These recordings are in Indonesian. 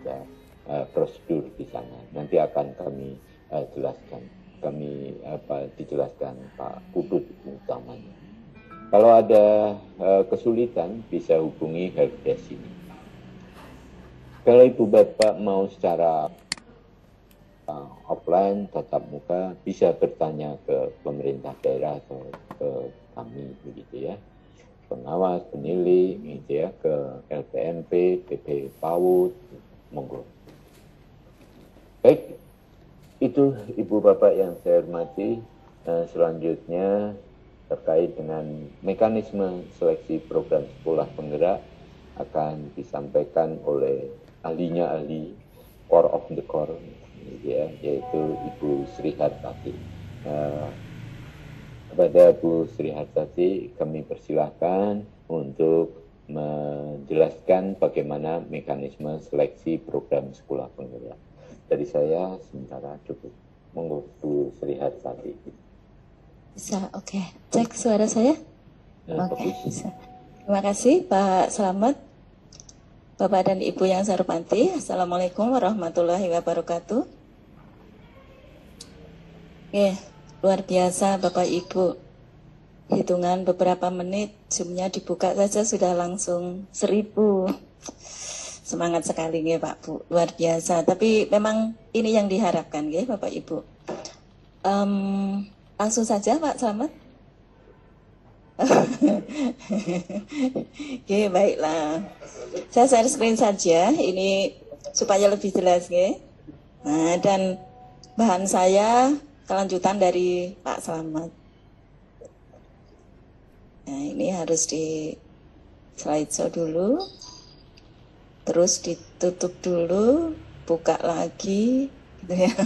ada prosedur di sana. Nanti akan kami jelaskan, dijelaskan Pak Putut utamanya. Kalau ada kesulitan bisa hubungi helpdesk ini. Kalau Ibu Bapak mau secara offline, tatap muka, bisa bertanya ke pemerintah daerah atau ke kami, begitu ya. Pengawas, penilai, gitu ya, ke LPMP, PP PAUD, monggo. Baik, itu Ibu Bapak yang saya hormati. Selanjutnya terkait dengan mekanisme seleksi program sekolah penggerak akan disampaikan oleh ahli core of the core, ya, yaitu Ibu Sri Hartati. Kepada Bu Sri Hartati kami persilahkan untuk menjelaskan bagaimana mekanisme seleksi program sekolah penggerak. Dari saya sementara cukup. Monggo Bu Sri Hartati. Bisa, oke. Cek suara saya? Oke, bisa. Terima kasih Pak Slamet, Bapak dan Ibu yang saya hormati. Assalamualaikum warahmatullahi wabarakatuh. Oke, luar biasa Bapak Ibu. Hitungan beberapa menit, Zoom-nya dibuka saja sudah langsung 1000. Semangat sekali ya Pak Bu, luar biasa. Tapi memang ini yang diharapkan ya Bapak Ibu. Langsung saja Pak Slamet. Oke, baiklah. Saya share screen saja ini supaya lebih jelas ya. Nah, dan bahan saya kelanjutan dari Pak Slamet. Nah, ini harus di slideshow dulu. Terus ditutup dulu, buka lagi gitu ya.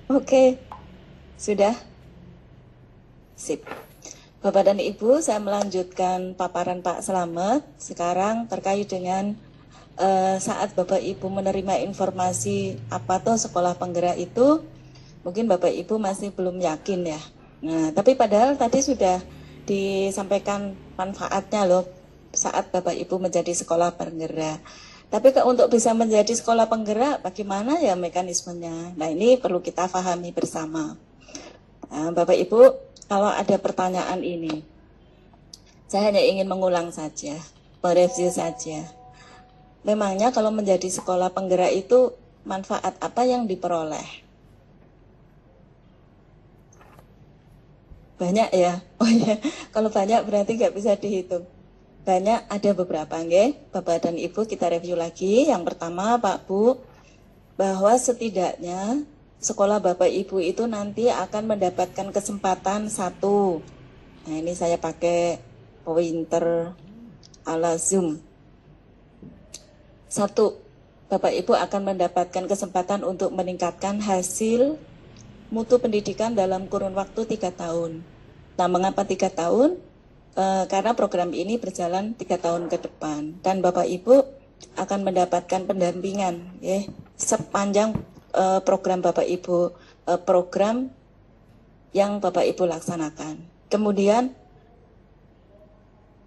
Oke. Sudah? Sip. Bapak dan Ibu, saya melanjutkan paparan Pak Slamet. Sekarang terkait dengan saat Bapak Ibu menerima informasi apa tuh sekolah penggerak itu, mungkin Bapak Ibu masih belum yakin ya. Nah, tapi padahal tadi sudah disampaikan manfaatnya loh saat Bapak Ibu menjadi sekolah penggerak. Tapi untuk bisa menjadi sekolah penggerak, bagaimana ya mekanismenya? Nah, ini perlu kita pahami bersama. Nah, Bapak Ibu, kalau ada pertanyaan ini, saya hanya ingin mengulang saja, mereview saja. Memangnya kalau menjadi sekolah penggerak itu manfaat apa yang diperoleh? Banyak ya? Oh ya, kalau banyak berarti nggak bisa dihitung. Banyak, ada beberapa, nggih. Bapak dan Ibu kita review lagi. Yang pertama, Pak Bu, bahwa setidaknya sekolah Bapak Ibu itu nanti akan mendapatkan kesempatan satu. Nah, ini saya pakai pointer ala Zoom. Satu, Bapak Ibu akan mendapatkan kesempatan untuk meningkatkan hasil mutu pendidikan dalam kurun waktu 3 tahun. Nah, mengapa 3 tahun? Karena program ini berjalan 3 tahun ke depan. Dan Bapak Ibu akan mendapatkan pendampingan ya, sepanjang program Bapak Ibu, program yang Bapak Ibu laksanakan. Kemudian,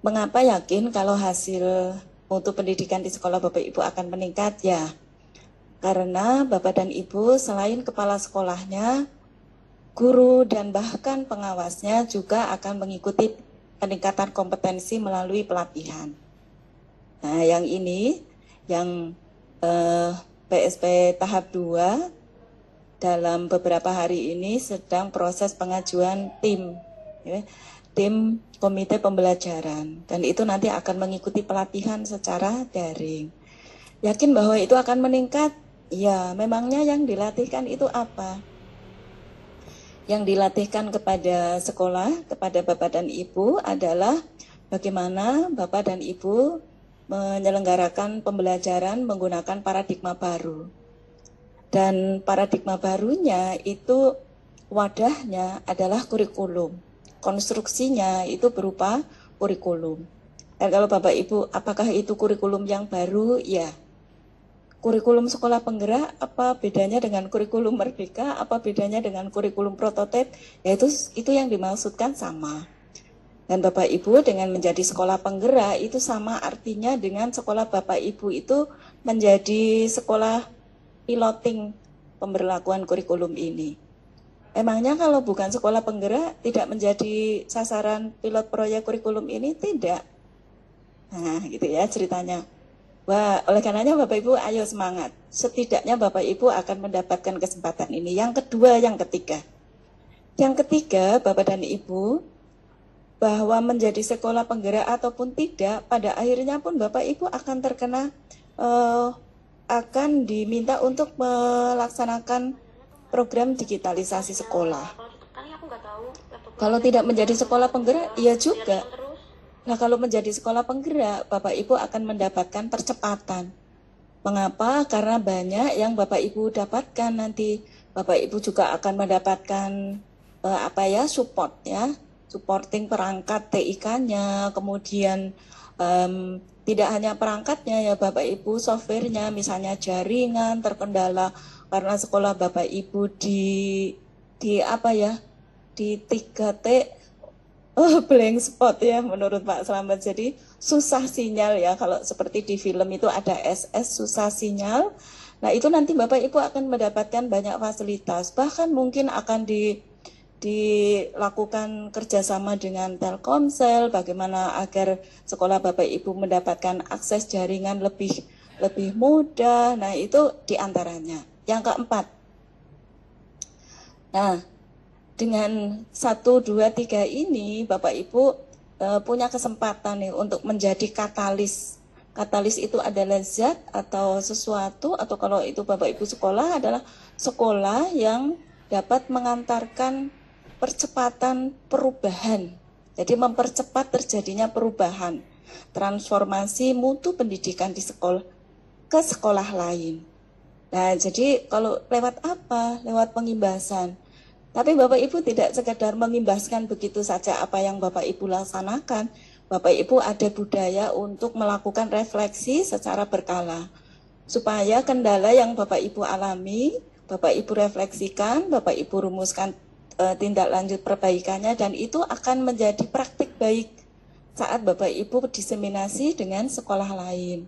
mengapa yakin kalau hasil mutu pendidikan di sekolah Bapak Ibu akan meningkat? Ya, karena Bapak dan Ibu selain kepala sekolahnya, guru dan bahkan pengawasnya juga akan mengikuti peningkatan kompetensi melalui pelatihan. Nah, yang ini, yang PSP tahap 2 dalam beberapa hari ini sedang proses pengajuan tim, ya, tim komite pembelajaran, dan itu nanti akan mengikuti pelatihan secara daring. Yakin bahwa itu akan meningkat? Ya, memangnya yang dilatihkan itu apa? Yang dilatihkan kepada sekolah, kepada Bapak dan Ibu adalah bagaimana Bapak dan Ibu menyelenggarakan pembelajaran menggunakan paradigma baru. Dan paradigma barunya itu wadahnya adalah kurikulum. Konstruksinya itu berupa kurikulum. Dan kalau Bapak Ibu, apakah itu kurikulum yang baru? Ya. Kurikulum sekolah penggerak, apa bedanya dengan kurikulum merdeka, apa bedanya dengan kurikulum prototipe? Yaitu itu yang dimaksudkan sama. Dan Bapak Ibu dengan menjadi sekolah penggerak itu sama artinya dengan sekolah Bapak Ibu itu menjadi sekolah piloting pemberlakuan kurikulum ini. Emangnya kalau bukan sekolah penggerak tidak menjadi sasaran pilot proyek kurikulum ini? Tidak. Nah, gitu ya ceritanya. Wah, oleh karenanya Bapak Ibu ayo semangat. Setidaknya Bapak Ibu akan mendapatkan kesempatan ini. Yang kedua, yang ketiga. Yang ketiga, Bapak dan Ibu, bahwa menjadi sekolah penggerak ataupun tidak, pada akhirnya pun Bapak Ibu akan terkena, akan diminta untuk melaksanakan program digitalisasi sekolah. Kalau tidak menjadi sekolah penggerak, iya juga. Nah, kalau menjadi sekolah penggerak, Bapak Ibu akan mendapatkan percepatan. Mengapa? Karena banyak yang Bapak Ibu dapatkan nanti. Bapak Ibu juga akan mendapatkan support ya. Supporting perangkat TIK-nya, kemudian tidak hanya perangkatnya ya Bapak Ibu, softwarenya, misalnya jaringan terkendala karena sekolah Bapak Ibu di 3T, blank spot ya menurut Pak Slamet. Jadi susah sinyal ya, kalau seperti di film itu ada SS susah sinyal. Nah itu nanti Bapak Ibu akan mendapatkan banyak fasilitas, bahkan mungkin akan dilakukan kerjasama dengan Telkomsel, bagaimana agar sekolah Bapak Ibu mendapatkan akses jaringan lebih mudah. Nah itu diantaranya. Yang keempat, nah dengan 1, 2, 3 ini Bapak Ibu punya kesempatan nih untuk menjadi katalis. Katalis itu adalah zat atau sesuatu, atau kalau itu Bapak Ibu sekolah adalah sekolah yang dapat mengantarkan percepatan perubahan. Jadi mempercepat terjadinya perubahan, transformasi mutu pendidikan di sekolah ke sekolah lain. Nah, jadi kalau lewat apa? Lewat pengimbasan. Tapi Bapak Ibu tidak sekedar mengimbaskan begitu saja apa yang Bapak Ibu laksanakan. Bapak Ibu ada budaya untuk melakukan refleksi secara berkala. Supaya kendala yang Bapak Ibu alami, Bapak Ibu refleksikan, Bapak Ibu rumuskan tindak lanjut perbaikannya, dan itu akan menjadi praktik baik saat Bapak Ibu diseminasi dengan sekolah lain.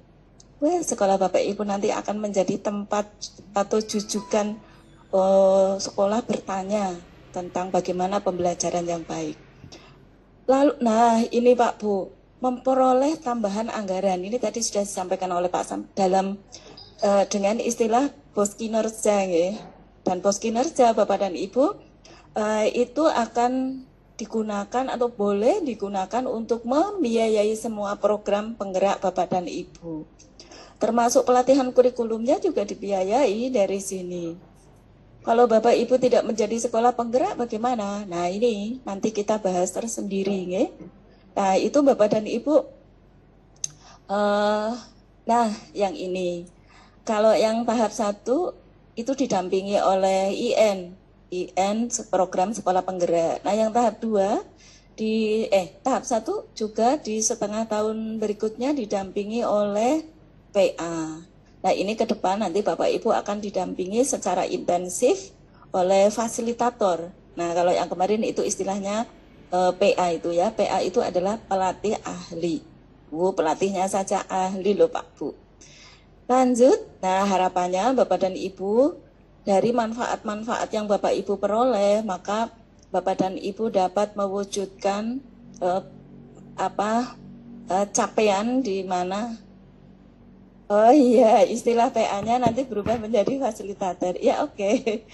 Wah, sekolah Bapak Ibu nanti akan menjadi tempat atau jujukan sekolah bertanya tentang bagaimana pembelajaran yang baik. Lalu, nah ini Pak Bu, memperoleh tambahan anggaran. Ini tadi sudah disampaikan oleh Pak Sam dalam dengan istilah pos kinerja ya. Dan pos kinerja Bapak dan Ibu itu akan digunakan atau boleh digunakan untuk membiayai semua program penggerak Bapak dan Ibu. Termasuk pelatihan kurikulumnya juga dibiayai dari sini. Kalau Bapak Ibu tidak menjadi sekolah penggerak bagaimana? Nah ini nanti kita bahas tersendiri ya. Nah itu Bapak dan Ibu. Nah yang ini. Kalau yang tahap 1 itu didampingi oleh IN program sekolah penggerak. Nah yang tahap 2 tahap 1 juga di setengah tahun berikutnya didampingi oleh PA. Nah ini ke depan nanti Bapak Ibu akan didampingi secara intensif oleh fasilitator. Nah kalau yang kemarin itu istilahnya PA itu ya. PA itu adalah pelatih ahli. Pelatihnya saja ahli loh Pak Bu. Lanjut, nah harapannya Bapak dan Ibu dari manfaat-manfaat yang Bapak Ibu peroleh, maka Bapak dan Ibu dapat mewujudkan capaian di mana istilah PA-nya nanti berubah menjadi fasilitator. Ya oke.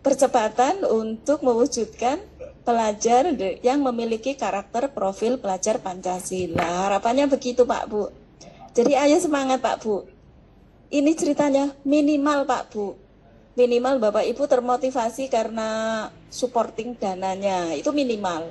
Percepatan untuk mewujudkan pelajar yang memiliki karakter profil pelajar Pancasila. Harapannya begitu Pak Bu. Jadi ayo semangat Pak Bu. Ini ceritanya minimal Pak Bu. Minimal Bapak Ibu termotivasi karena supporting dananya, itu minimal.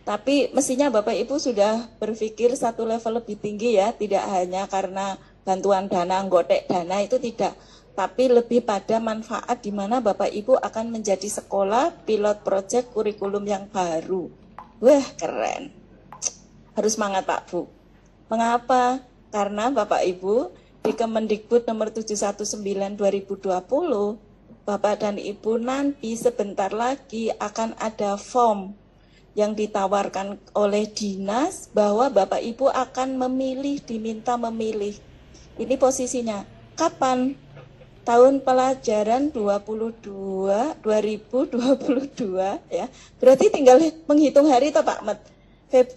Tapi mestinya Bapak Ibu sudah berpikir satu level lebih tinggi ya, tidak hanya karena bantuan dana, nggotek dana itu tidak. Tapi lebih pada manfaat di mana Bapak Ibu akan menjadi sekolah pilot project kurikulum yang baru. Wah keren. Harus semangat Pak Bu. Mengapa? Karena Bapak Ibu di Kemendikbud nomor 719 2020, Bapak dan Ibu nanti sebentar lagi akan ada form yang ditawarkan oleh dinas bahwa Bapak Ibu akan memilih, diminta memilih. Ini posisinya. Kapan? Tahun pelajaran 2022 ya. Berarti tinggal menghitung hari toh Pak Met.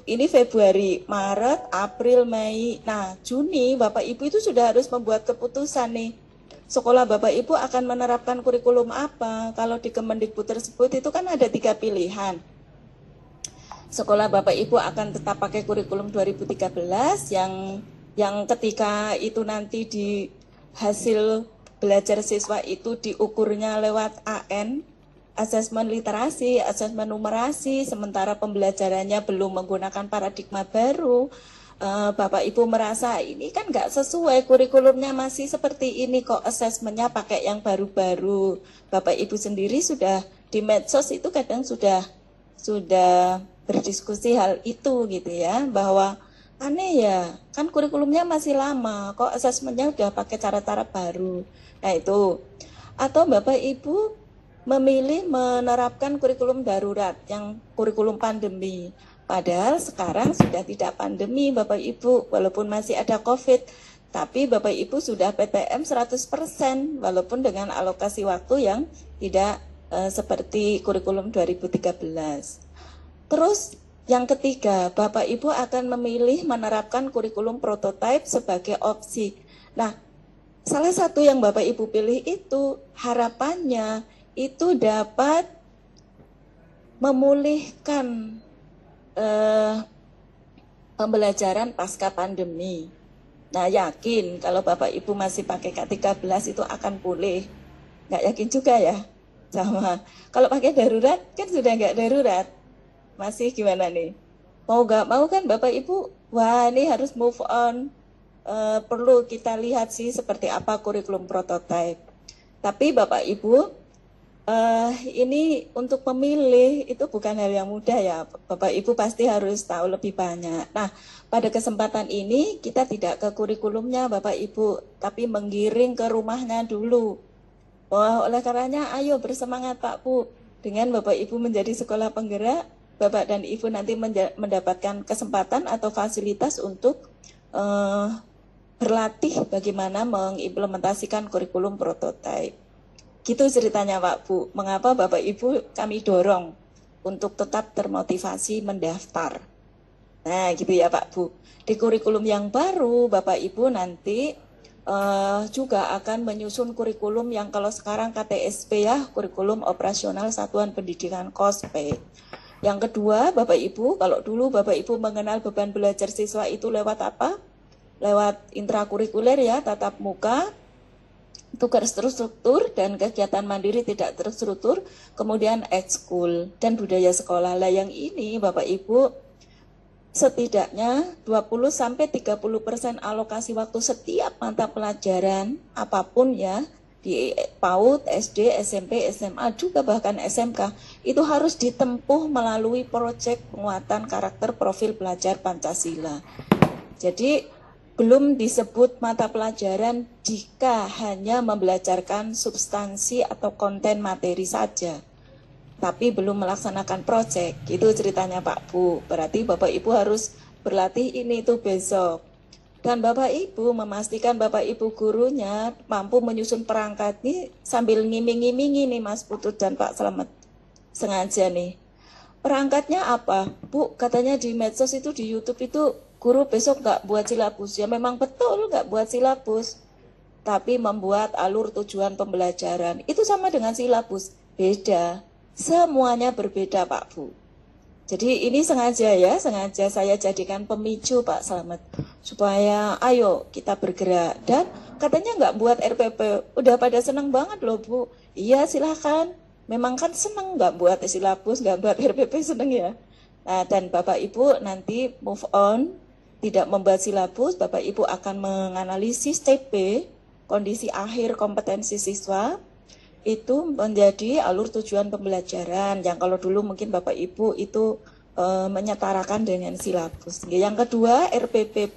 Ini Februari, Maret, April, Mei. Nah, Juni Bapak Ibu itu sudah harus membuat keputusan nih. Sekolah Bapak Ibu akan menerapkan kurikulum apa? Kalau di Kemendikbud tersebut itu kan ada 3 pilihan. Sekolah Bapak Ibu akan tetap pakai kurikulum 2013 yang ketika itu nanti di hasil belajar siswa itu diukurnya lewat AN, asesmen literasi, asesmen numerasi, sementara pembelajarannya belum menggunakan paradigma baru. Bapak Ibu merasa ini kan nggak sesuai, kurikulumnya masih seperti ini kok, asesmennya pakai yang baru-baru. Bapak Ibu sendiri sudah di medsos itu kadang sudah berdiskusi hal itu gitu ya, bahwa aneh ya, kan kurikulumnya masih lama, kok asesmennya udah pakai cara-cara baru. Nah itu, atau Bapak Ibu memilih menerapkan kurikulum darurat, yang kurikulum pandemi. Padahal sekarang sudah tidak pandemi Bapak Ibu, walaupun masih ada COVID, tapi Bapak Ibu sudah PTM 100%, walaupun dengan alokasi waktu yang tidak seperti kurikulum 2013. Terus yang ketiga, Bapak Ibu akan memilih menerapkan kurikulum prototipe sebagai opsi. Nah, salah satu yang Bapak Ibu pilih itu harapannya itu dapat memulihkan pembelajaran pasca pandemi. Nah, yakin kalau Bapak Ibu masih pakai K13 itu akan pulih. Nggak yakin juga ya? Sama. Kalau pakai darurat kan sudah nggak darurat. Masih gimana nih? Mau nggak mau kan Bapak Ibu, wah ini harus move on. Perlu kita lihat sih seperti apa kurikulum prototipe. Tapi Bapak Ibu, ini untuk memilih itu bukan hal yang mudah ya. Bapak Ibu pasti harus tahu lebih banyak. Nah, pada kesempatan ini kita tidak ke kurikulumnya Bapak Ibu, tapi menggiring ke rumahnya dulu. Wah, oleh karenanya ayo bersemangat Pak Bu. Dengan Bapak Ibu menjadi sekolah penggerak, Bapak dan Ibu nanti mendapatkan kesempatan atau fasilitas untuk berlatih bagaimana mengimplementasikan kurikulum prototipe. Gitu ceritanya Pak Bu, mengapa Bapak Ibu kami dorong untuk tetap termotivasi mendaftar. Nah gitu ya Pak Bu. Di kurikulum yang baru Bapak Ibu nanti juga akan menyusun kurikulum yang kalau sekarang KTSP ya, kurikulum operasional satuan pendidikan KOSP. Yang kedua, Bapak Ibu, kalau dulu Bapak Ibu mengenal beban belajar siswa itu lewat apa? Lewat intrakurikuler ya, tatap muka, tugas terstruktur, dan kegiatan mandiri tidak terstruktur, kemudian ekskul, dan budaya sekolah. Lah yang ini Bapak Ibu, setidaknya 20-30% alokasi waktu setiap mata pelajaran, apapun ya, di PAUD, SD, SMP, SMA, juga bahkan SMK, itu harus ditempuh melalui proyek penguatan karakter profil pelajar Pancasila. Jadi belum disebut mata pelajaran jika hanya membelajarkan substansi atau konten materi saja, tapi belum melaksanakan proyek. Itu ceritanya Pak Bu. Berarti Bapak Ibu harus berlatih ini itu besok. Dan Bapak Ibu memastikan Bapak Ibu gurunya mampu menyusun perangkat nih sambil ngiming-ngimingi nih Mas Putut dan Pak Slamet. Sengaja nih. Perangkatnya apa? Bu, katanya di medsos itu, di YouTube itu guru besok nggak buat silabus. Ya memang betul nggak buat silabus. Tapi membuat alur tujuan pembelajaran. Itu sama dengan silabus. Beda. Semuanya berbeda Pak Bu. Jadi ini sengaja ya, sengaja saya jadikan pemicu Pak Slamet, supaya ayo kita bergerak. Dan katanya nggak buat RPP, udah pada seneng banget loh Bu. Iya silahkan, memang kan seneng nggak buat silabus, nggak buat RPP seneng ya. Nah dan Bapak Ibu nanti move on, tidak membuat silabus, Bapak Ibu akan menganalisis TP, kondisi akhir kompetensi siswa, itu menjadi alur tujuan pembelajaran yang kalau dulu mungkin Bapak Ibu itu menyetarakan dengan silabus. Yang kedua, RPP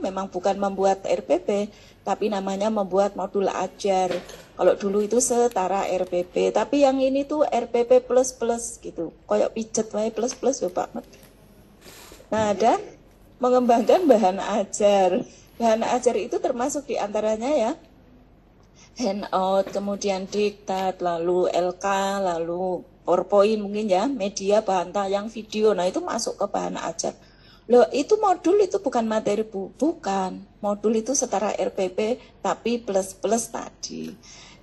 memang bukan membuat RPP, tapi namanya membuat modul ajar. Kalau dulu itu setara RPP, tapi yang ini tuh RPP plus gitu. Kayak pijet wae plus ya Pak. Nah, dan mengembangkan bahan ajar. Bahan ajar itu termasuk diantaranya ya handout, kemudian diktat, lalu LK, lalu PowerPoint mungkin ya, media, bahan tayang, video. Nah, itu masuk ke bahan ajar. Loh, itu modul itu bukan materi bukan. Modul itu setara RPP tapi plus tadi.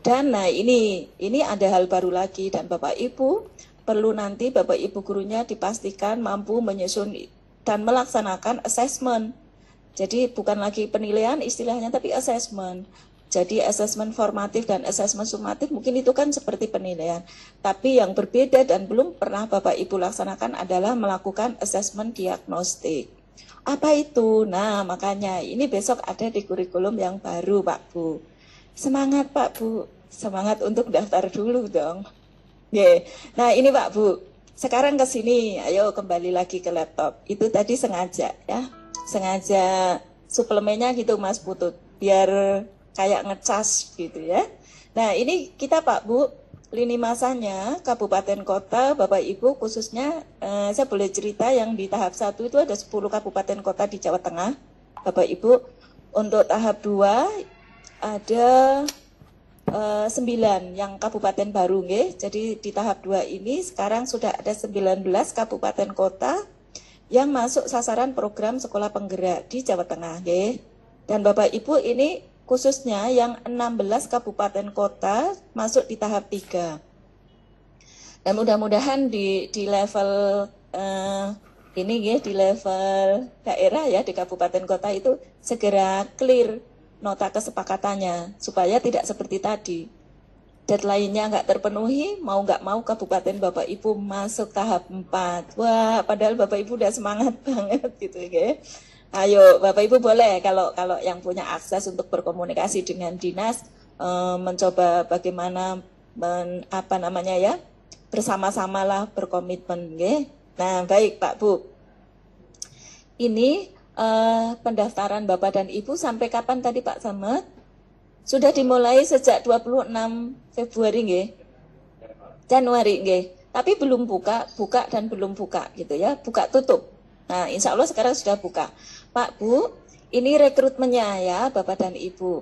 Dan nah ini ada hal baru lagi, dan Bapak Ibu perlu nanti Bapak Ibu gurunya dipastikan mampu menyusun dan melaksanakan assessment. Jadi bukan lagi penilaian istilahnya, tapi assessment. Jadi asesmen formatif dan asesmen sumatif mungkin itu kan seperti penilaian. Tapi yang berbeda dan belum pernah Bapak Ibu laksanakan adalah melakukan asesmen diagnostik. Apa itu? Nah, makanya ini besok ada di kurikulum yang baru Pak Bu. Semangat Pak Bu, semangat untuk daftar dulu dong. Nah ini Pak Bu, sekarang ke sini, ayo kembali lagi ke laptop. Itu tadi sengaja ya, sengaja suplemennya gitu Mas Putut, biar kayak ngecas gitu ya. Nah ini kita Pak Bu, lini masanya kabupaten kota Bapak Ibu khususnya saya boleh cerita yang di tahap 1 itu ada 10 kabupaten kota di Jawa Tengah Bapak Ibu. Untuk tahap 2 ada 9 yang kabupaten baru nggih. Jadi di tahap 2 ini sekarang sudah ada 19 kabupaten kota yang masuk sasaran program sekolah penggerak di Jawa Tengah nggih. Dan Bapak Ibu ini khususnya yang 16 kabupaten kota masuk di tahap 3. Dan mudah-mudahan di level ini ya, di level daerah ya, di kabupaten kota itu segera clear nota kesepakatannya supaya tidak seperti tadi. Deadline-nya nggak terpenuhi, mau nggak mau kabupaten Bapak Ibu masuk tahap 4. Wah, padahal Bapak Ibu udah semangat banget gitu ya. Ayo Bapak Ibu boleh kalau yang punya akses untuk berkomunikasi dengan dinas mencoba bagaimana bersama-samalah berkomitmen nggih. Nah, baik Pak Bu. Ini pendaftaran Bapak dan Ibu sampai kapan tadi Pak Samet? Sudah dimulai sejak 26 Februari nggih. Januari nggih. Tapi belum buka dan belum buka gitu ya. Buka tutup. Nah, insya Allah sekarang sudah buka. Pak Bu, ini rekrutmennya ya Bapak dan Ibu.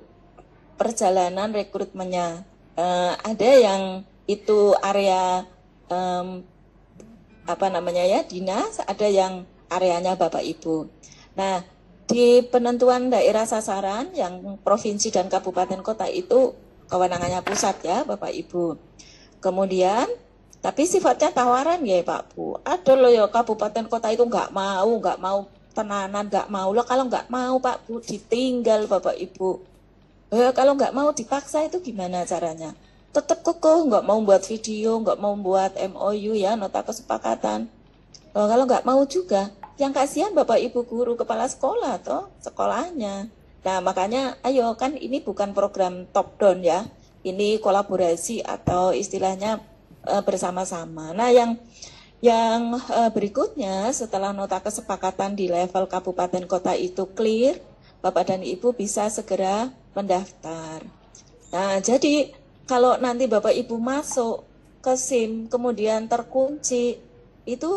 Perjalanan rekrutmennya. Ada yang itu area dinas, ada yang areanya Bapak Ibu. Nah, di penentuan daerah sasaran yang provinsi dan kabupaten kota itu kewenangannya pusat ya Bapak Ibu. Kemudian tapi sifatnya tawaran ya Pak Bu. Ada loh ya kabupaten kota itu nggak mau tenanan, nggak mau loh. Kalau nggak mau Pak Bu ditinggal Bapak Ibu. Kalau nggak mau dipaksa itu gimana caranya? Tetap kokoh, nggak mau buat video, nggak mau buat MOU ya, nota kesepakatan. Kalau nggak mau juga, yang kasihan Bapak Ibu guru kepala sekolah toh sekolahnya. Nah makanya ayo kan ini bukan program top down ya, ini kolaborasi atau istilahnya bersama-sama. Nah yang berikutnya setelah nota kesepakatan di level kabupaten kota itu clear, Bapak dan Ibu bisa segera mendaftar. Nah jadi kalau nanti Bapak Ibu masuk ke SIM kemudian terkunci, itu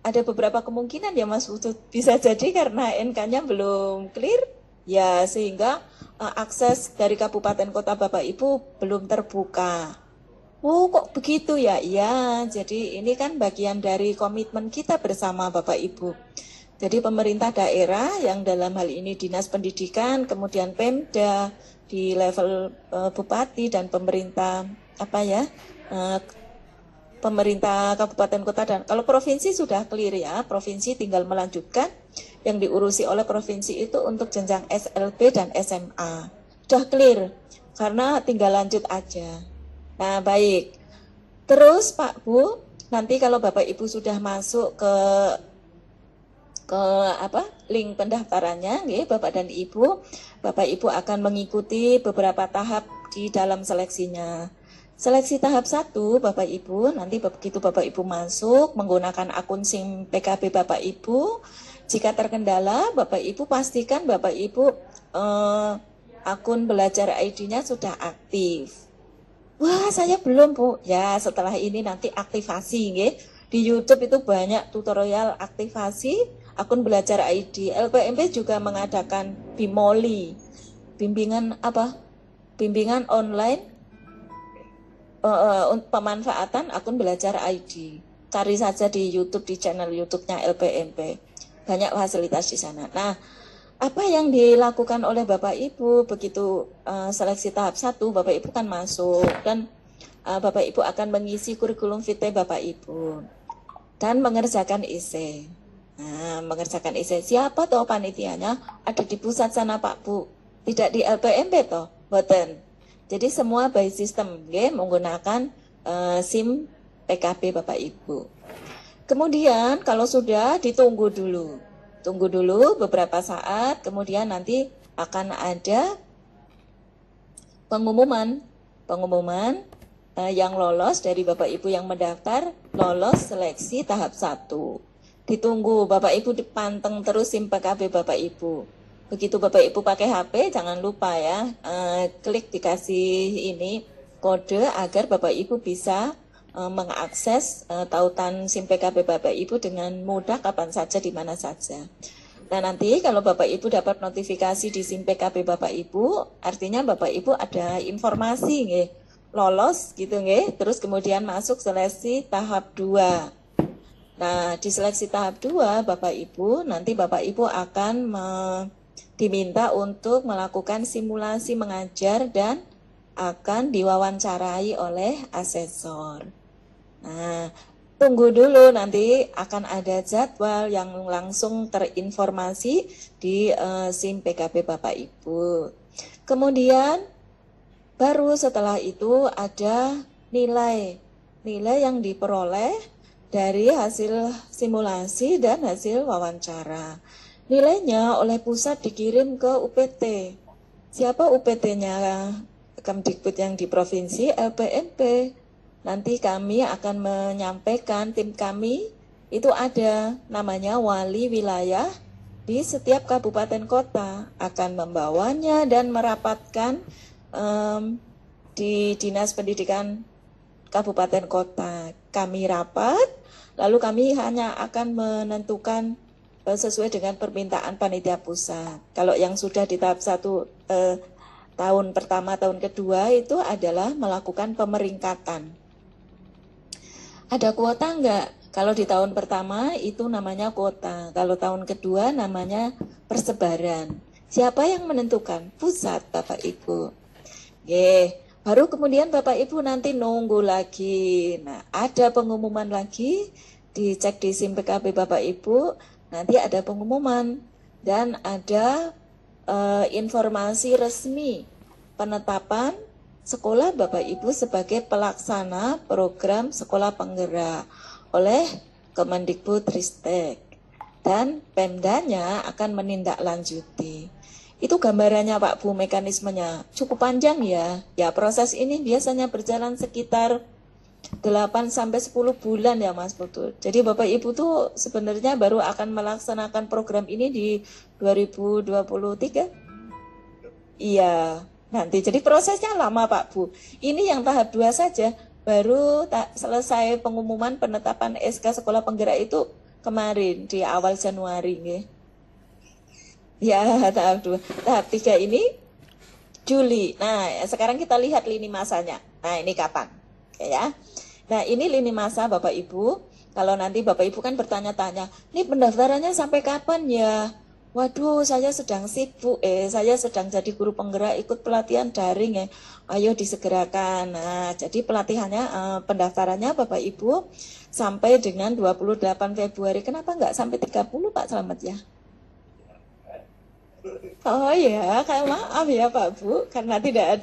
ada beberapa kemungkinan ya Mas Putut. Bisa jadi karena NK-nya belum clear ya, sehingga akses dari kabupaten kota Bapak Ibu belum terbuka. Oh kok begitu ya? Iya, jadi ini kan bagian dari komitmen kita bersama Bapak Ibu. Jadi pemerintah daerah yang dalam hal ini Dinas Pendidikan, kemudian Pemda di level bupati dan pemerintah pemerintah kabupaten kota, dan kalau provinsi sudah clear ya, provinsi tinggal melanjutkan yang diurusi oleh provinsi itu untuk jenjang SLB dan SMA. Sudah clear karena tinggal lanjut aja. Nah, baik. Terus Pak Bu, nanti kalau Bapak Ibu sudah masuk ke link pendaftarannya, ya, Bapak dan Ibu akan mengikuti beberapa tahap di dalam seleksinya. Seleksi tahap 1, Bapak Ibu, nanti begitu Bapak Ibu masuk menggunakan akun SIM PKB Bapak Ibu, jika terkendala, Bapak Ibu pastikan Bapak Ibu akun belajar ID-nya sudah aktif. Wah, saya belum, Bu. Ya, setelah ini nanti aktivasi, nggih. Di YouTube itu banyak tutorial aktivasi akun belajar ID. LPMP juga mengadakan Bimoli, bimbingan apa? Bimbingan online pemanfaatan akun belajar ID. Cari saja di YouTube, di channel YouTube-nya LPMP. Banyak fasilitas di sana. Nah, apa yang dilakukan oleh Bapak Ibu begitu seleksi tahap 1, Bapak Ibu kan masuk dan Bapak Ibu akan mengisi kurikulum vitae Bapak Ibu dan mengerjakan IC. Nah, mengerjakan IC. Siapa toh panitianya? Ada di pusat sana Pak Bu. Tidak di LPMP toh, boten. Jadi semua by system, menggunakan SIM PKB Bapak Ibu. Kemudian kalau sudah ditunggu dulu. Tunggu dulu beberapa saat, kemudian nanti akan ada pengumuman yang lolos dari Bapak Ibu yang mendaftar, lolos seleksi tahap 1. Ditunggu, Bapak Ibu dipanteng terus SIM PKB Bapak Ibu. Begitu Bapak Ibu pakai HP, jangan lupa ya, klik dikasih ini kode agar Bapak Ibu bisa mengakses tautan SIM PKB Bapak Ibu dengan mudah kapan saja, di mana saja. Nah, nanti kalau Bapak Ibu dapat notifikasi di SIM PKB Bapak Ibu, artinya Bapak Ibu ada informasi nggih, lolos gitu nggih, terus kemudian masuk seleksi tahap 2. Nah, di seleksi tahap 2 Bapak Ibu, nanti Bapak Ibu akan diminta untuk melakukan simulasi mengajar dan akan diwawancarai oleh asesor. Nah, tunggu dulu, nanti akan ada jadwal yang langsung terinformasi di SIM PKB Bapak Ibu. Kemudian baru setelah itu ada nilai yang diperoleh dari hasil simulasi dan hasil wawancara. Nilainya oleh pusat dikirim ke UPT. Siapa UPT-nya? Kemdikbud yang di provinsi, LPMP. Nanti kami akan menyampaikan, tim kami itu ada namanya wali wilayah di setiap kabupaten kota, akan membawanya dan merapatkan di Dinas Pendidikan Kabupaten Kota. Kami rapat, lalu kami hanya akan menentukan sesuai dengan permintaan panitia pusat. Kalau yang sudah di tahap 1 tahun pertama, tahun kedua itu adalah melakukan pemeringkatan. Ada kuota enggak? Kalau di tahun pertama itu namanya kuota. Kalau tahun kedua namanya persebaran. Siapa yang menentukan? Pusat, Bapak Ibu. Baru kemudian Bapak Ibu nanti nunggu lagi. Nah, ada pengumuman lagi, dicek di SIM PKB Bapak Ibu. Nanti ada pengumuman dan ada informasi resmi penetapan sekolah Bapak Ibu sebagai pelaksana program sekolah penggerak oleh Kemendikbudristek, dan Pemdanya akan menindaklanjuti. Itu gambarannya Pak Bu, mekanismenya cukup panjang ya. Ya, proses ini biasanya berjalan sekitar 8-10 bulan ya Mas Putu. Jadi Bapak Ibu tuh sebenarnya baru akan melaksanakan program ini di 2023. Iya, nanti. Jadi prosesnya lama Pak Bu. Ini yang tahap 2 saja, baru selesai pengumuman penetapan SK Sekolah Penggerak itu kemarin di awal Januari nggih. Ya, tahap 2. Tahap 3 ini Juli. Nah, sekarang kita lihat lini masanya. Nah, ini kapan? Oke ya. Nah, ini lini masa Bapak Ibu. Kalau nanti Bapak Ibu kan bertanya-tanya, ini pendaftarannya sampai kapan ya? Waduh, saya sedang sibuk, saya sedang jadi guru penggerak, ikut pelatihan daring ya. Ayo disegerakan. Nah, jadi pelatihannya, pendaftarannya Bapak Ibu sampai dengan 28 Februari. Kenapa enggak sampai 30 Pak Slamet ya? Oh ya, maaf ya Pak Bu, karena tidak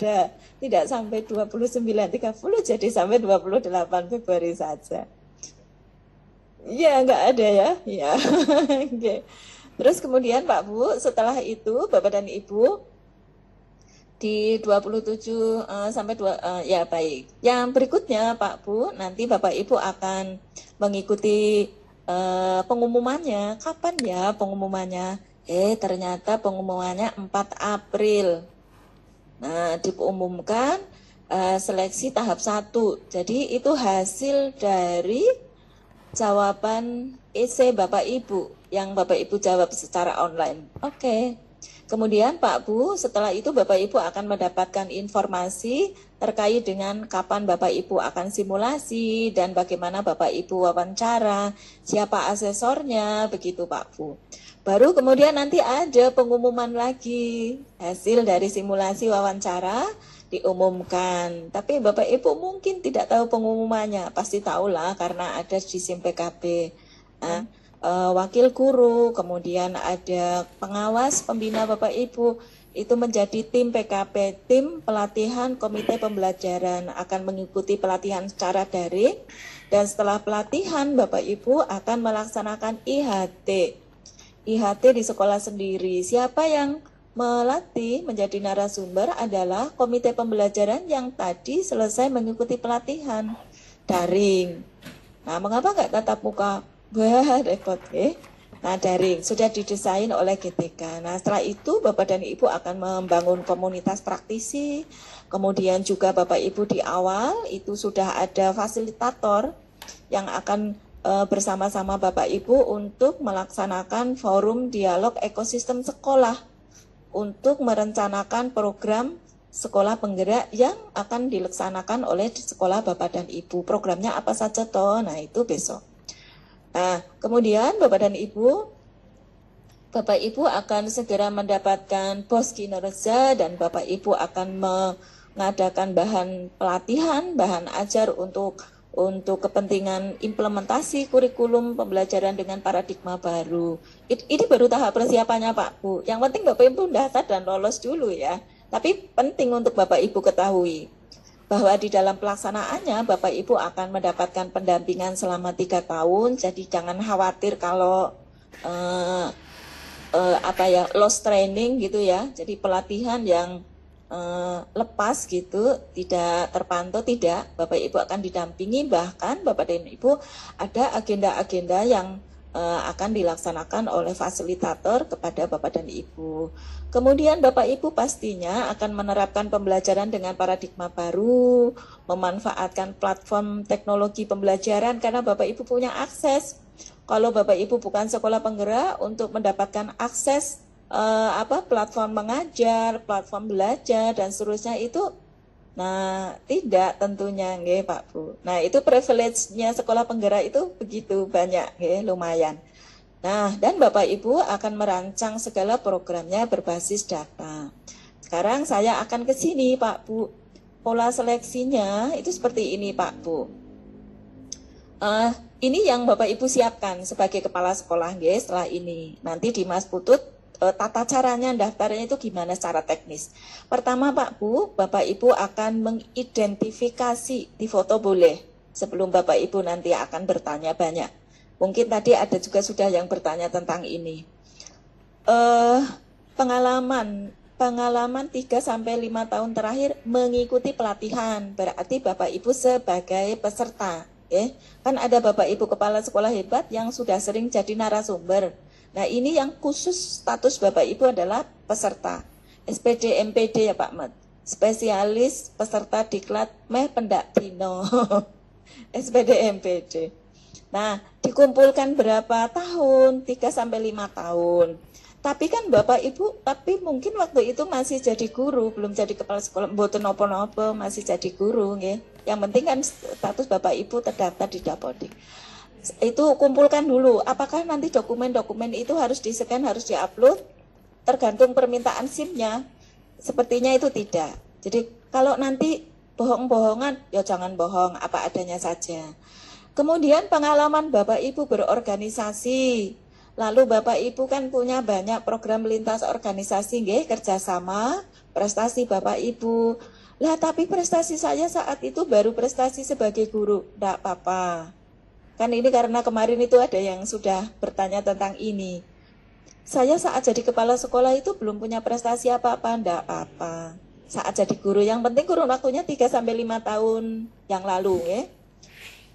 sampai 29-30, jadi sampai 28 Februari saja. Ya, enggak ada ya. Ya. Oke. Terus kemudian Pak Bu, setelah itu Bapak dan Ibu di 27 sampai 2 ya baik. Yang berikutnya Pak Bu, nanti Bapak Ibu akan mengikuti pengumumannya. Kapan ya pengumumannya? Ternyata pengumumannya 4 April. Nah, diumumkan seleksi tahap 1. Jadi itu hasil dari jawaban EC Bapak Ibu yang Bapak Ibu jawab secara online. Oke. Kemudian Pak Bu, setelah itu Bapak Ibu akan mendapatkan informasi terkait dengan kapan Bapak Ibu akan simulasi dan bagaimana Bapak Ibu wawancara, siapa asesornya, begitu Pak Bu. Baru kemudian nanti ada pengumuman lagi hasil dari simulasi wawancara diumumkan. Tapi Bapak Ibu mungkin tidak tahu pengumumannya, pasti tahulah karena ada di SIM PKB. Nah, wakil guru, kemudian ada pengawas pembina Bapak Ibu, itu menjadi tim PKP, tim pelatihan komite pembelajaran, akan mengikuti pelatihan secara daring, dan setelah pelatihan Bapak Ibu akan melaksanakan IHT. IHT di sekolah sendiri. Siapa yang melatih menjadi narasumber adalah komite pembelajaran yang tadi selesai mengikuti pelatihan daring. Nah, mengapa nggak tatap muka? Wah, repot ya. Nah, daring sudah didesain oleh GTK. Nah, setelah itu Bapak dan Ibu akan membangun komunitas praktisi. Kemudian juga Bapak Ibu di awal itu sudah ada fasilitator yang akan bersama-sama Bapak Ibu untuk melaksanakan forum dialog ekosistem sekolah untuk merencanakan program sekolah penggerak yang akan dilaksanakan oleh sekolah Bapak dan Ibu. Programnya apa saja toh? Nah, itu besok. Nah, kemudian Bapak dan Ibu akan segera mendapatkan pos kinerja dan Bapak Ibu akan mengadakan bahan pelatihan, bahan ajar untuk kepentingan implementasi kurikulum pembelajaran dengan paradigma baru. Ini baru tahap persiapannya Pak Bu. Yang penting Bapak Ibu daftar dan lolos dulu ya. Tapi penting untuk Bapak Ibu ketahui bahwa di dalam pelaksanaannya Bapak Ibu akan mendapatkan pendampingan selama 3 tahun. Jadi jangan khawatir kalau lost training gitu ya. Jadi pelatihan yang lepas gitu, tidak terpantau, tidak. Bapak Ibu akan didampingi, bahkan Bapak dan Ibu ada agenda-agenda yang akan dilaksanakan oleh fasilitator kepada Bapak dan Ibu. Kemudian Bapak Ibu pastinya akan menerapkan pembelajaran dengan paradigma baru, memanfaatkan platform teknologi pembelajaran karena Bapak Ibu punya akses. Kalau Bapak Ibu bukan sekolah penggerak, untuk mendapatkan akses platform mengajar, platform belajar dan seterusnya itu, nah tidak tentunya nggih Pak Bu. Nah, itu privilege-nya sekolah penggerak itu begitu banyak nggih, lumayan. Nah, dan Bapak Ibu akan merancang segala programnya berbasis data. Sekarang saya akan ke sini Pak Bu. Pola seleksinya itu seperti ini Pak Bu. Ini yang Bapak Ibu siapkan sebagai kepala sekolah nggih setelah ini. Nanti di Mas Putut tata caranya daftarnya itu gimana secara teknis. Pertama Pak Bu, Bapak Ibu akan mengidentifikasi, di foto boleh, sebelum Bapak Ibu nanti akan bertanya banyak. Mungkin tadi ada juga sudah yang bertanya tentang ini. Pengalaman 3-5 tahun terakhir mengikuti pelatihan, berarti Bapak Ibu sebagai peserta. Kan ada Bapak Ibu kepala sekolah hebat yang sudah sering jadi narasumber. Nah, ini yang khusus status Bapak Ibu adalah peserta. SPD MPD ya Pak Mat. Spesialis peserta diklat meh pendak dino. SPD MPD. Nah, dikumpulkan berapa tahun? 3-5 tahun. Tapi kan Bapak Ibu, tapi mungkin waktu itu masih jadi guru, belum jadi kepala sekolah, mboten napa-napa, masih jadi guru nggih. Yang penting kan status Bapak Ibu terdaftar di Dapodik. Itu kumpulkan dulu, apakah nanti dokumen-dokumen itu harus di-scan, harus di-upload, tergantung permintaan SIM-nya. Sepertinya itu tidak. Jadi kalau nanti bohong-bohongan, ya jangan bohong, apa adanya saja. Kemudian pengalaman Bapak Ibu berorganisasi, lalu Bapak Ibu kan punya banyak program lintas organisasi, nggih, kerjasama, prestasi Bapak Ibu. Lah tapi prestasi saya saat itu baru prestasi sebagai guru, enggak apa-apa. Kan ini karena kemarin itu ada yang sudah bertanya tentang ini. Saya saat jadi kepala sekolah itu belum punya prestasi apa-apa, enggak apa-apa. saat jadi guru. Yang penting kurun waktunya 3-5 tahun yang lalu ya.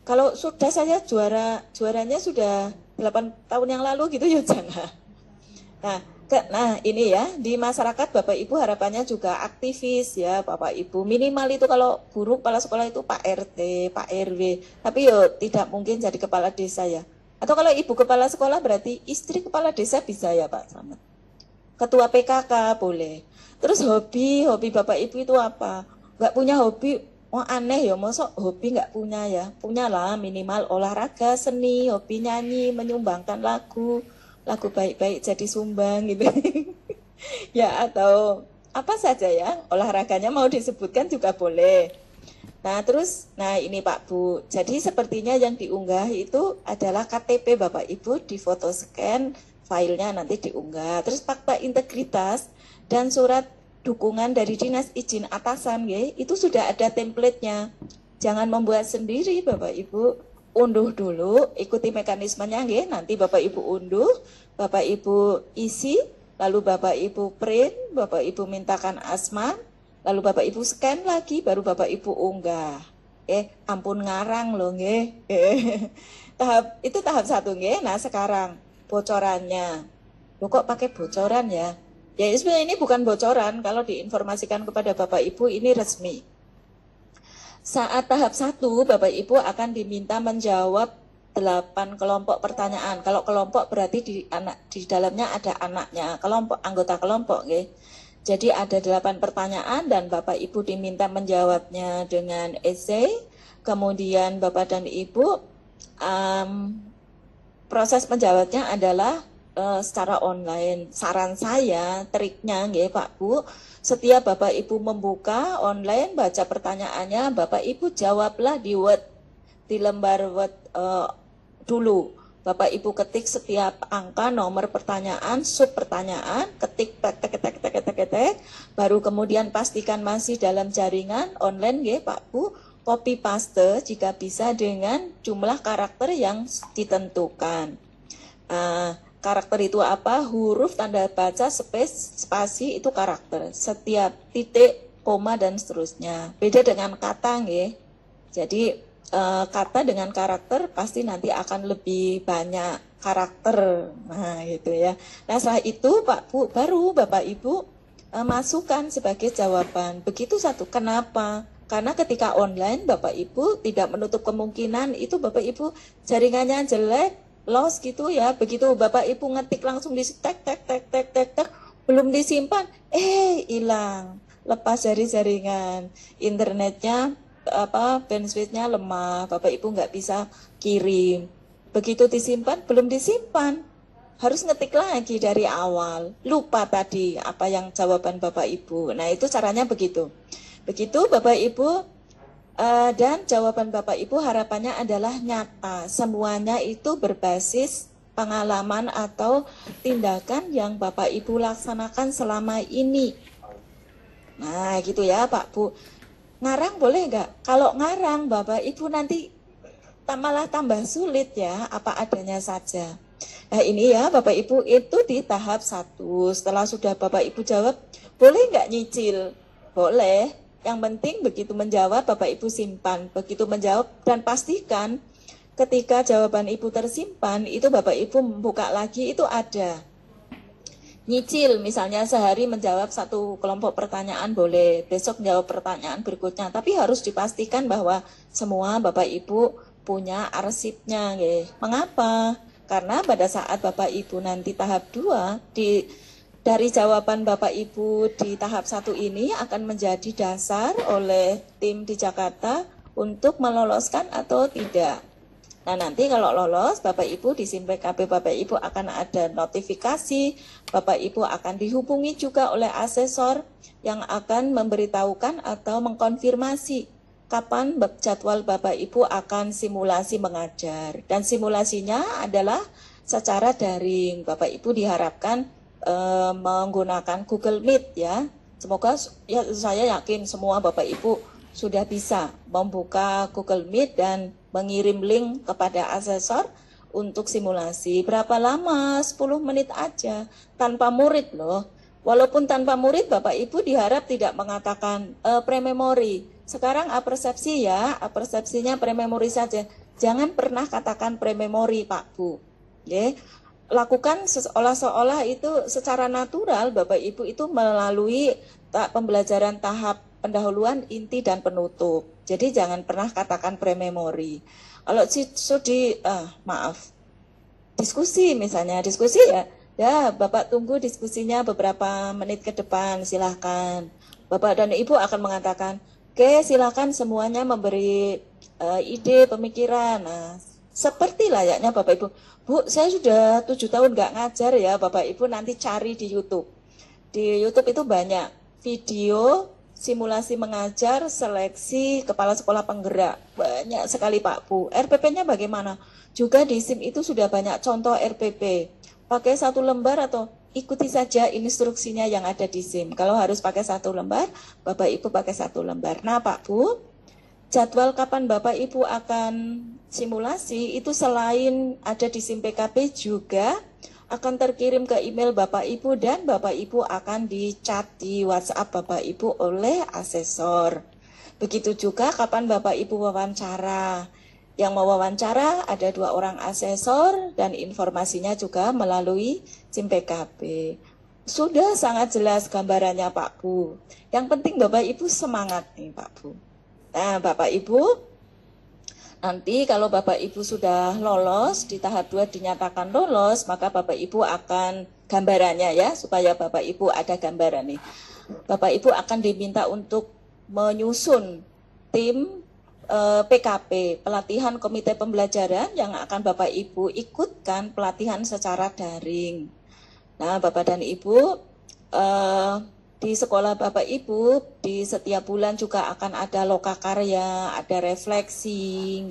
Kalau sudah saya juaranya sudah 8 tahun yang lalu gitu ya jangan. Nah ini ya, di masyarakat Bapak Ibu harapannya juga aktivis ya Bapak Ibu. Minimal itu kalau guru kepala sekolah itu Pak RT, Pak RW. Tapi yo tidak mungkin jadi kepala desa ya. Atau kalau ibu kepala sekolah berarti istri kepala desa bisa ya Pak Slamet. Ketua PKK boleh. Terus hobi Bapak Ibu itu apa? Nggak punya hobi, wah aneh ya, masa hobi nggak punya ya? Punyalah minimal olahraga, seni, hobi nyanyi, menyumbangkan lagu baik-baik jadi sumbang gitu. Ya atau apa saja ya, olahraganya mau disebutkan juga boleh. Nah ini Pak Bu, jadi sepertinya yang diunggah itu adalah KTP Bapak Ibu, di foto scan, filenya nanti diunggah. Terus fakta integritas dan surat dukungan dari dinas izin atasan ya, itu sudah ada template-nya. Jangan membuat sendiri Bapak Ibu. Unduh dulu, ikuti mekanismenya nggih, nanti Bapak Ibu unduh, Bapak Ibu isi, lalu Bapak Ibu print, Bapak Ibu mintakan asma, lalu Bapak Ibu scan lagi, baru Bapak Ibu unggah. Ampun ngarang loh nggih. Tahap 1 nggih. Nah, sekarang bocorannya. Loh kok pakai bocoran ya? Ya sebenarnya ini bukan bocoran, kalau diinformasikan kepada Bapak Ibu ini resmi. Saat tahap 1, Bapak Ibu akan diminta menjawab 8 kelompok pertanyaan. Kalau kelompok berarti di dalamnya ada anaknya, anggota kelompok. Okay? Jadi ada 8 pertanyaan dan Bapak Ibu diminta menjawabnya dengan esai. Kemudian Bapak dan Ibu proses menjawabnya adalah secara online. Saran saya, triknya nggih Pak Bu, setiap Bapak Ibu membuka online, baca pertanyaannya, Bapak Ibu jawablah di Word, di lembar Word dulu. Bapak Ibu ketik setiap angka, nomor pertanyaan, sub pertanyaan, ketik, baru kemudian pastikan masih dalam jaringan online nggih Pak Bu, copy paste jika bisa dengan jumlah karakter yang ditentukan. Karakter itu apa? Huruf, tanda baca, spasi itu karakter. Setiap titik, koma dan seterusnya. Beda dengan kata nggih. Jadi kata dengan karakter pasti nanti akan lebih banyak karakter. Nah, gitu ya. Nah, setelah itu Pak Bu baru Bapak Ibu masukkan sebagai jawaban. Begitu satu. Kenapa? Karena ketika online Bapak Ibu tidak menutup kemungkinan itu Bapak Ibu jaringannya jelek, loss gitu ya. Begitu Bapak Ibu ngetik langsung di tek belum disimpan, hilang, lepas dari jaringan, internetnya bandwidth-nya lemah, Bapak Ibu nggak bisa kirim. Begitu disimpan, belum disimpan, harus ngetik lagi dari awal, lupa tadi apa yang jawaban Bapak Ibu. Nah itu caranya begitu. Begitu Bapak Ibu. Dan jawaban Bapak Ibu harapannya adalah nyata. Semuanya itu berbasis pengalaman atau tindakan yang Bapak Ibu laksanakan selama ini. Nah gitu ya Pak Bu. Ngarang boleh nggak? Kalau ngarang Bapak Ibu nanti malah tambah sulit ya, apa adanya saja. Nah ini ya Bapak Ibu itu di tahap 1. Setelah sudah Bapak Ibu jawab, boleh nggak nyicil? Boleh. Yang penting begitu menjawab Bapak Ibu simpan, begitu menjawab dan pastikan ketika jawaban Ibu tersimpan itu Bapak Ibu buka lagi itu ada nyicil, misalnya sehari menjawab 1 kelompok pertanyaan boleh, besok menjawab pertanyaan berikutnya, tapi harus dipastikan bahwa semua Bapak Ibu punya arsipnya. Mengapa? Karena pada saat Bapak Ibu nanti tahap 2 dari jawaban Bapak Ibu di tahap 1 ini akan menjadi dasar oleh tim di Jakarta untuk meloloskan atau tidak. Nah nanti kalau lolos Bapak Ibu di SIM PKB Bapak Ibu akan ada notifikasi, Bapak Ibu akan dihubungi juga oleh asesor yang akan memberitahukan atau mengkonfirmasi kapan jadwal Bapak Ibu akan simulasi mengajar. Dan simulasinya adalah secara daring. Bapak Ibu diharapkan menggunakan Google Meet ya. Semoga ya, saya yakin semua Bapak Ibu sudah bisa membuka Google Meet dan mengirim link kepada asesor untuk simulasi. Berapa lama? 10 menit aja tanpa murid loh. Walaupun tanpa murid, Bapak Ibu diharap tidak mengatakan prememori. Sekarang apersepsi ya, apersepsinya prememori saja. Jangan pernah katakan prememori, Pak Bu. Ya. Lakukan seolah-olah itu secara natural, Bapak Ibu itu melalui pembelajaran tahap pendahuluan, inti, dan penutup. Jadi jangan pernah katakan prememori. Kalau diskusi misalnya, diskusi ya Bapak tunggu diskusinya beberapa menit ke depan, silahkan. Bapak dan Ibu akan mengatakan, oke silahkan semuanya memberi ide, pemikiran. Nah, seperti layaknya Bapak Ibu, Bu saya sudah 7 tahun nggak ngajar ya, Bapak Ibu nanti cari di YouTube. Di YouTube itu banyak video simulasi mengajar seleksi kepala sekolah penggerak, banyak sekali Pak Bu. RPP-nya bagaimana? Juga di SIM itu sudah banyak contoh RPP. Pakai 1 lembar atau ikuti saja instruksinya yang ada di SIM. Kalau harus pakai 1 lembar, Bapak Ibu pakai 1 lembar. Nah Pak Bu, jadwal kapan Bapak Ibu akan simulasi itu selain ada di SIM PKB juga akan terkirim ke email Bapak Ibu, dan Bapak Ibu akan dicat di WhatsApp Bapak Ibu oleh asesor. Begitu juga kapan Bapak Ibu wawancara. Yang mau wawancara ada 2 orang asesor dan informasinya juga melalui SIM PKB. Sudah sangat jelas gambarannya Pak Bu. Yang penting Bapak Ibu semangat nih Pak Bu. Nah Bapak Ibu, nanti kalau Bapak Ibu sudah lolos, di tahap 2 dinyatakan lolos, maka Bapak Ibu akan gambarannya ya, supaya Bapak Ibu ada gambaran nih. Bapak Ibu akan diminta untuk menyusun tim PKP, pelatihan komite pembelajaran yang akan Bapak Ibu ikutkan pelatihan secara daring. Nah Bapak dan Ibu, di sekolah Bapak Ibu di setiap bulan juga akan ada lokakarya, ada refleksi,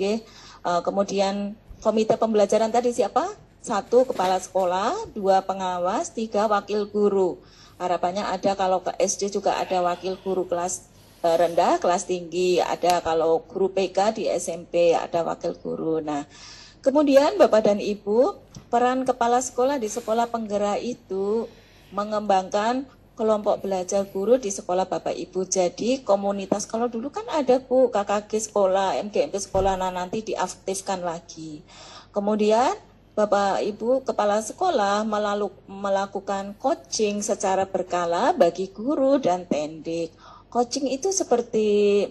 kemudian komite pembelajaran tadi siapa? 1 kepala sekolah, 2 pengawas, 3 wakil guru. Harapannya ada kalau ke SD juga ada wakil guru kelas rendah, kelas tinggi, ada kalau guru PK di SMP ada wakil guru. Nah, kemudian Bapak dan Ibu, peran kepala sekolah di sekolah penggerak itu mengembangkan kelompok belajar guru di sekolah Bapak Ibu. Jadi komunitas, kalau dulu kan ada Bu, KKG sekolah, MGMP sekolah, nah nanti diaktifkan lagi. Kemudian Bapak Ibu kepala sekolah melakukan coaching secara berkala bagi guru dan tendik. Coaching itu seperti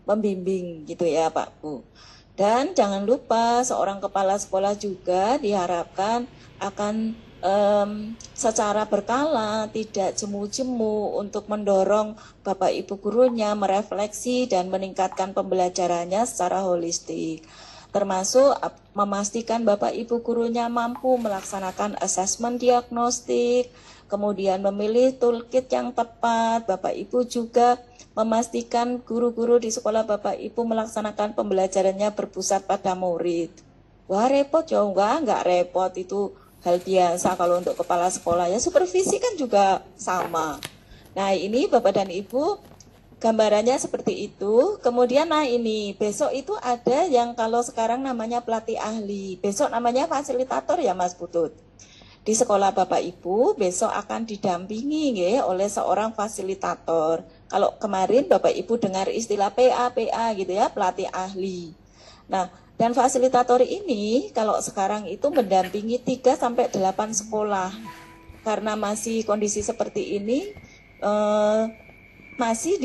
membimbing gitu ya Pak Bu. Dan jangan lupa seorang kepala sekolah juga diharapkan akan secara berkala, tidak jemu-jemu untuk mendorong Bapak Ibu gurunya merefleksi dan meningkatkan pembelajarannya secara holistik. Termasuk memastikan Bapak Ibu gurunya mampu melaksanakan asesmen diagnostik, kemudian memilih toolkit yang tepat. Bapak Ibu juga memastikan guru-guru di sekolah Bapak Ibu melaksanakan pembelajarannya berpusat pada murid. Wah repot ya, enggak repot, itu hal biasa kalau untuk kepala sekolah ya. Supervisi kan juga sama. Nah ini Bapak dan Ibu gambarannya seperti itu. Kemudian nah ini besok itu ada yang kalau sekarang namanya pelatih ahli, besok namanya fasilitator ya Mas Putut. Di sekolah Bapak Ibu besok akan didampingi ya, oleh seorang fasilitator. Kalau kemarin Bapak Ibu dengar istilah PA gitu ya, pelatih ahli. Nah, dan fasilitator ini kalau sekarang itu mendampingi 3-8 sekolah. Karena masih kondisi seperti ini, masih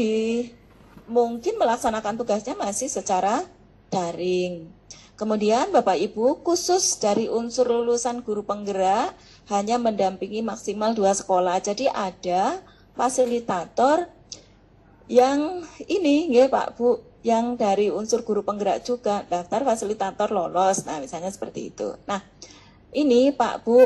mungkin melaksanakan tugasnya masih secara daring. Kemudian Bapak Ibu khusus dari unsur lulusan guru penggerak hanya mendampingi maksimal 2 sekolah. Jadi ada fasilitator yang ini ya Pak Bu, yang dari unsur guru penggerak juga daftar fasilitator lolos. Nah misalnya seperti itu. Nah ini Pak Bu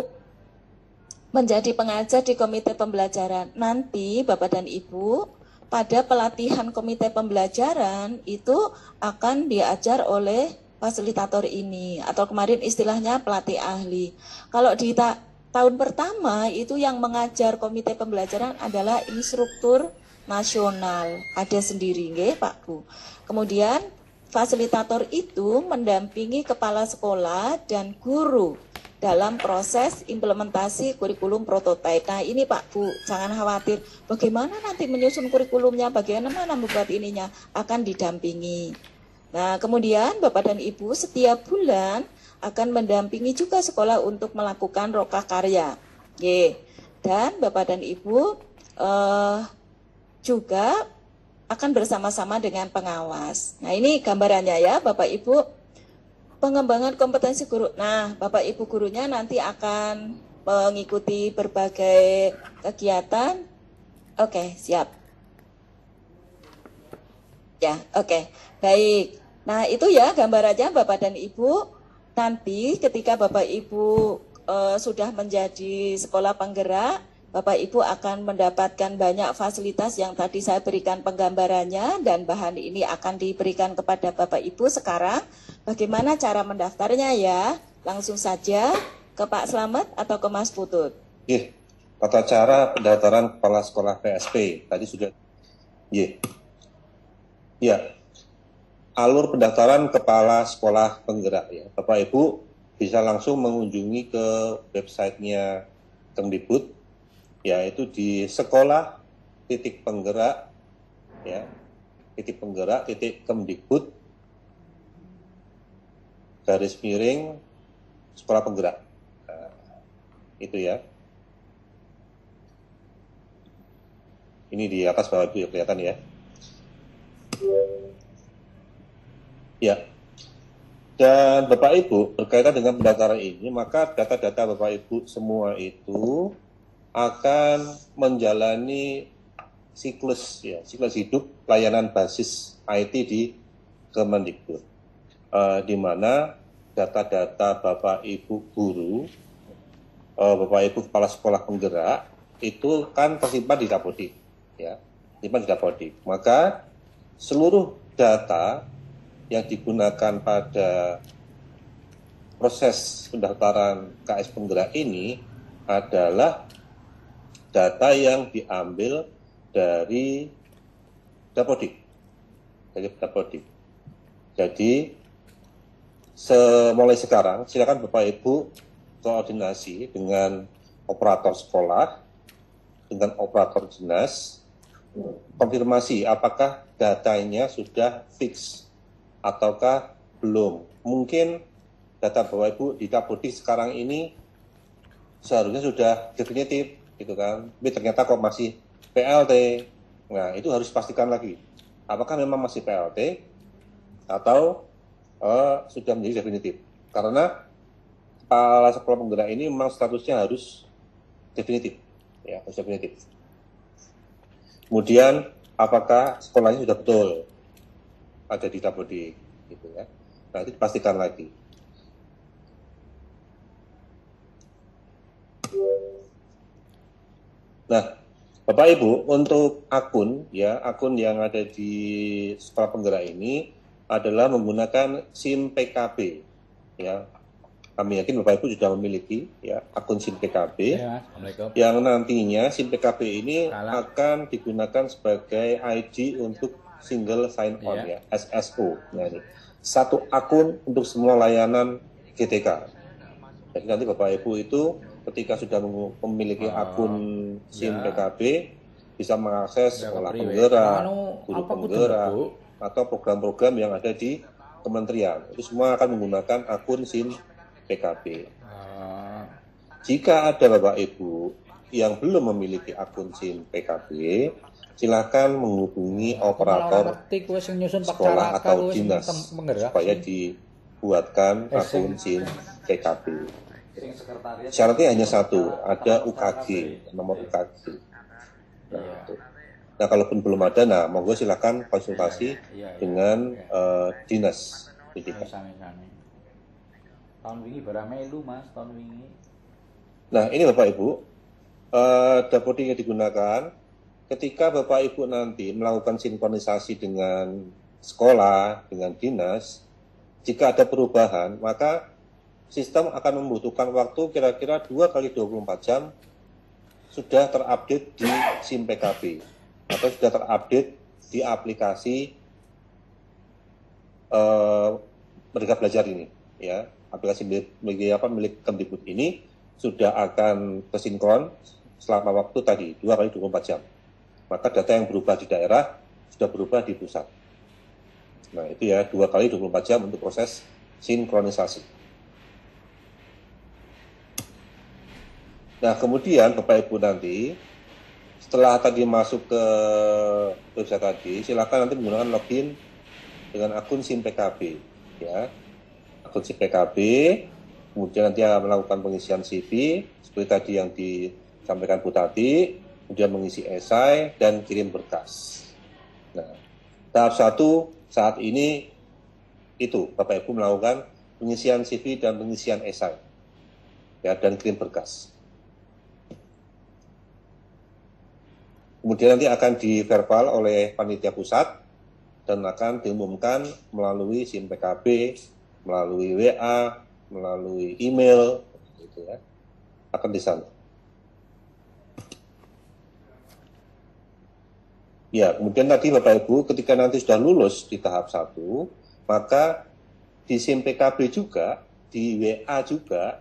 menjadi pengajar di komite pembelajaran. Nanti Bapak dan Ibu pada pelatihan komite pembelajaran itu akan diajar oleh fasilitator ini, atau kemarin istilahnya pelatih ahli. Kalau di tahun pertama itu yang mengajar komite pembelajaran adalah instruktur nasional, ada sendiri nggih Pak Bu. Kemudian fasilitator itu mendampingi kepala sekolah dan guru dalam proses implementasi kurikulum prototipe. Nah ini Pak Bu, jangan khawatir bagaimana nanti menyusun kurikulumnya, bagaimana membuat ininya, akan didampingi. Nah kemudian Bapak dan Ibu setiap bulan akan mendampingi juga sekolah untuk melakukan roka karya. Dan Bapak dan Ibu juga akan bersama-sama dengan pengawas. Nah ini gambarannya ya Bapak Ibu. Pengembangan kompetensi guru. Nah, Bapak Ibu gurunya nanti akan mengikuti berbagai kegiatan. Oke, siap. Ya, oke. Baik. Nah, itu ya gambarannya Bapak dan Ibu. Nanti ketika Bapak Ibu sudah menjadi sekolah penggerak, Bapak Ibu akan mendapatkan banyak fasilitas yang tadi saya berikan penggambarannya, dan bahan ini akan diberikan kepada Bapak Ibu sekarang. Bagaimana cara mendaftarnya ya? Langsung saja ke Pak Slamet atau ke Mas Putut. Tata cara pendaftaran kepala sekolah PSP tadi sudah. Alur pendaftaran kepala sekolah penggerak ya. Bapak Ibu bisa langsung mengunjungi ke websitenya Kemdikbud, yaitu di sekolah.penggerak ya, .penggerak.kemdikbud /sekolah penggerak. Nah, itu ya. Ini di atas Bapak Ibu ya, kelihatan ya. Ya. Dan Bapak Ibu berkaitan dengan pendaftaran ini, maka data-data Bapak Ibu semua itu akan menjalani siklus hidup layanan basis IT di Kemendikbud, di mana data-data Bapak Ibu guru, Bapak Ibu kepala sekolah penggerak itu kan tersimpan di Dapodik, ya, tersimpan di Dapodik. Maka seluruh data yang digunakan pada proses pendaftaran KS penggerak ini adalah data yang diambil dari Dapodik, Jadi mulai sekarang silakan Bapak Ibu koordinasi dengan operator sekolah, dengan operator dinas, konfirmasi apakah datanya sudah fix ataukah belum. Mungkin data Bapak Ibu di Dapodik sekarang ini seharusnya sudah definitif, gitu kan. Tapi ternyata kok masih PLT. Nah, itu harus pastikan lagi. Apakah memang masih PLT atau sudah menjadi definitif. Karena kepala sekolah penggerak ini memang statusnya harus definitif, ya, harus definitif. Kemudian apakah sekolahnya sudah betul ada di Dapodik, gitu ya. Nah, itu dipastikan lagi. Nah, Bapak Ibu, untuk akun yang ada di sekolah penggerak ini adalah menggunakan SIM PKB, ya. Kami yakin Bapak Ibu sudah memiliki ya akun SIM PKB, ya, yang nantinya SIM PKB ini akan digunakan sebagai ID untuk single sign on, ya, SSO. Nah, ini satu akun untuk semua layanan GTK. Jadi nanti Bapak Ibu itu ketika sudah memiliki akun SIM PKB bisa mengakses sekolah penggerak, guru penggerak, atau program-program yang ada di kementerian. Itu semua akan menggunakan akun SIM PKB. Jika ada Bapak Ibu yang belum memiliki akun SIM PKB, silakan menghubungi operator sekolah atau dinas supaya dibuatkan akun SIM PKB. Syaratnya hanya satu, ada UKG, nomor UKG. Nah, kalaupun belum ada, nah monggo silakan konsultasi dengan dinas pendidikan. Tahun wingi barang melu Mas, tahun wingi. Nah, ini Bapak Ibu, Dapodik yang digunakan ketika Bapak Ibu nanti melakukan sinkronisasi dengan sekolah, dengan dinas, jika ada perubahan, maka sistem akan membutuhkan waktu kira-kira 2 kali 24 jam sudah terupdate di SIM PKB atau sudah terupdate di aplikasi Merdeka Belajar ini, ya. aplikasi milik Kemdikbud ini sudah akan kesinkron selama waktu tadi 2 kali 24 jam. Maka data yang berubah di daerah sudah berubah di pusat. Nah itu ya 2 kali 24 jam untuk proses sinkronisasi. Nah kemudian Bapak Ibu nanti setelah tadi masuk ke website tadi, silakan nanti menggunakan login dengan akun SIM PKB, ya, akun SIM PKB. Kemudian nanti melakukan pengisian CV seperti tadi yang disampaikan Bu Tati, kemudian mengisi esai dan kirim berkas. Nah, tahap 1 saat ini itu Bapak Ibu melakukan pengisian CV dan pengisian esai, ya, dan kirim berkas. Kemudian nanti akan diverbal oleh panitia pusat dan akan diumumkan melalui SIM PKB, melalui WA, melalui email, gitu ya, akan di sana. Ya, kemudian tadi Bapak Ibu ketika nanti sudah lulus di tahap 1, maka di SIM PKB juga, di WA juga,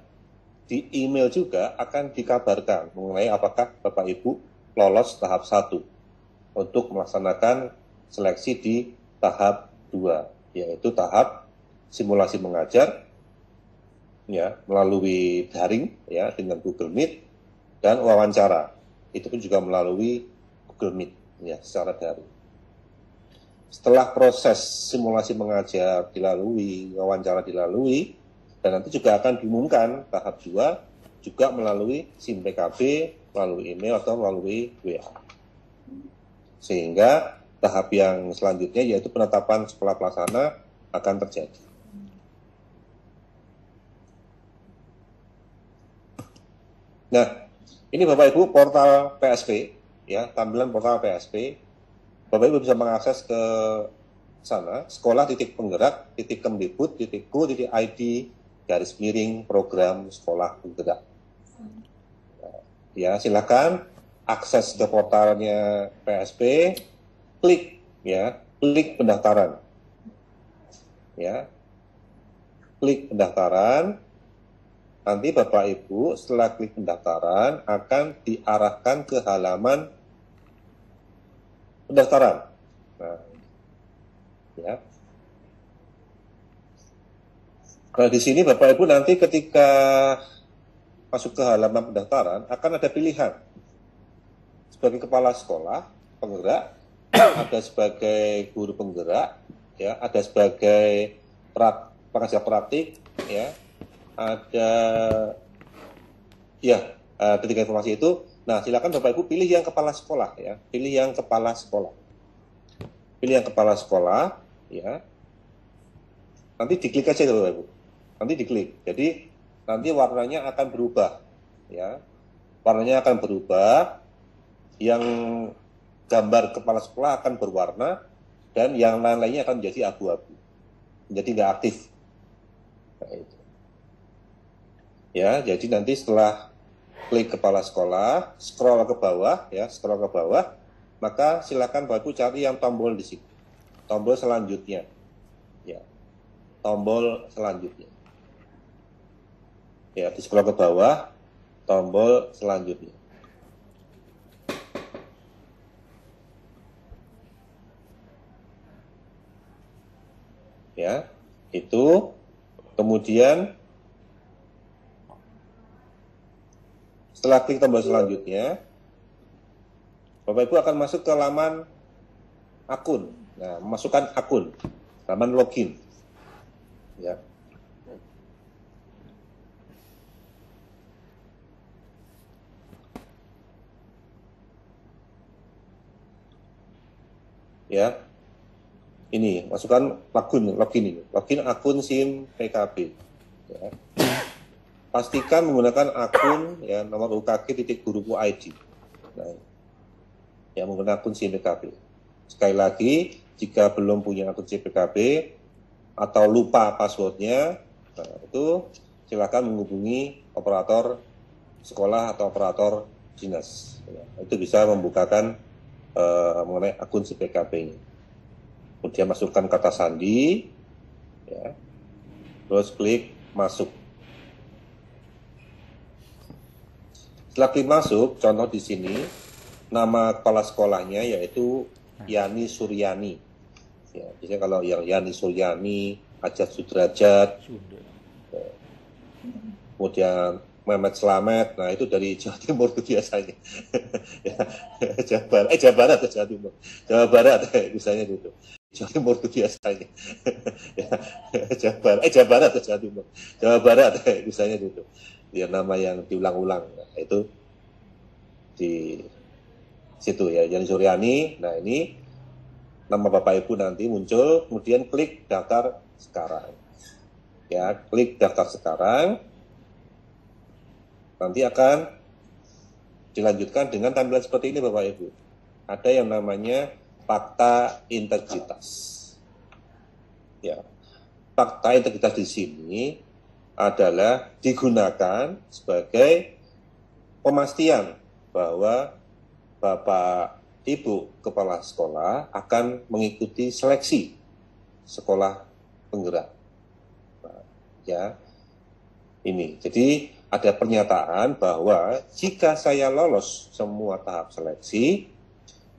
di email juga akan dikabarkan mengenai apakah Bapak Ibu lolos tahap 1 untuk melaksanakan seleksi di tahap 2, yaitu tahap simulasi mengajar, ya, melalui daring, ya, dengan Google Meet, dan wawancara itu pun juga melalui Google Meet, ya, secara daring. Setelah proses simulasi mengajar dilalui, wawancara dilalui, dan nanti juga akan diumumkan tahap 2 juga melalui SIM PKB, melalui email atau melalui WA. Sehingga tahap yang selanjutnya yaitu penetapan sekolah pelaksana akan terjadi. Nah, ini Bapak Ibu portal PSP, ya, tampilan portal PSP. Bapak Ibu bisa mengakses ke sana, sekolah.penggerak.kemdikbud.go.id /program sekolah penggerak. Ya, silakan akses ke portalnya PSP, klik, ya, klik pendaftaran, ya, klik pendaftaran. Nanti Bapak Ibu setelah klik pendaftaran akan diarahkan ke halaman pendaftaran. Nah, ya. Nah, di sini Bapak Ibu nanti ketika masuk ke halaman pendaftaran akan ada pilihan sebagai kepala sekolah penggerak, ada sebagai guru penggerak, ya, ada sebagai pengajar praktik, ya, ada, ya, ketika informasi itu. Nah, silakan Bapak Ibu pilih yang kepala sekolah, ya, pilih yang kepala sekolah, pilih yang kepala sekolah, ya. Nanti diklik aja Bapak Ibu, nanti diklik. Jadi nanti warnanya akan berubah, ya, warnanya akan berubah. Yang gambar kepala sekolah akan berwarna dan yang lain-lainnya akan menjadi abu-abu, menjadi nggak aktif. Nah, itu. Ya, jadi nanti setelah klik kepala sekolah, scroll ke bawah, ya, scroll ke bawah, maka silakan Bapak Ibu cari yang tombol di sini, tombol selanjutnya, ya, tombol selanjutnya. Ya, di scroll ke bawah, tombol selanjutnya. Ya, itu kemudian setelah klik tombol selanjutnya, Bapak Ibu akan masuk ke laman akun. Nah, memasukkan akun, laman login. Ya. Ya. Ini, masukkan login akun SIM PKB. Ya. Pastikan menggunakan akun, ya, nomor UKG.guruku.id. Nah, ya, menggunakan akun SIM PKB. Sekali lagi, jika belum punya akun SIM PKB atau lupa passwordnya, nah, itu silakan menghubungi operator sekolah atau operator dinas. Ya, itu bisa membukakan mengenai akun SIM PKB-nya. Kemudian masukkan kata sandi, ya, terus klik masuk. Setelah klik masuk, contoh di sini, nama kepala sekolahnya yaitu Yani Suryani. Ya, biasanya kalau yang Yani Suryani, Ajat Sudrajat, kemudian Mehmet Slamet, nah itu dari Jawa Timur itu biasanya. Ya, Jawa Barat atau Jawa Timur? Jawa Barat, misalnya gitu. Jawa Timur itu biasanya. Ya, Jawa Barat atau Jawa Timur? Jawa Barat, misalnya gitu. Ya, nama yang diulang-ulang, nah, itu di situ ya, Yani Suryani. Nah ini nama Bapak Ibu nanti muncul, kemudian klik daftar sekarang. Ya, klik daftar sekarang. Nanti akan dilanjutkan dengan tampilan seperti ini Bapak Ibu. Ada yang namanya fakta integritas. Ya, fakta integritas di sini adalah digunakan sebagai pemastian bahwa Bapak Ibu Kepala Sekolah akan mengikuti seleksi sekolah penggerak. Nah, ya, ini. Jadi ada pernyataan bahwa jika saya lolos semua tahap seleksi,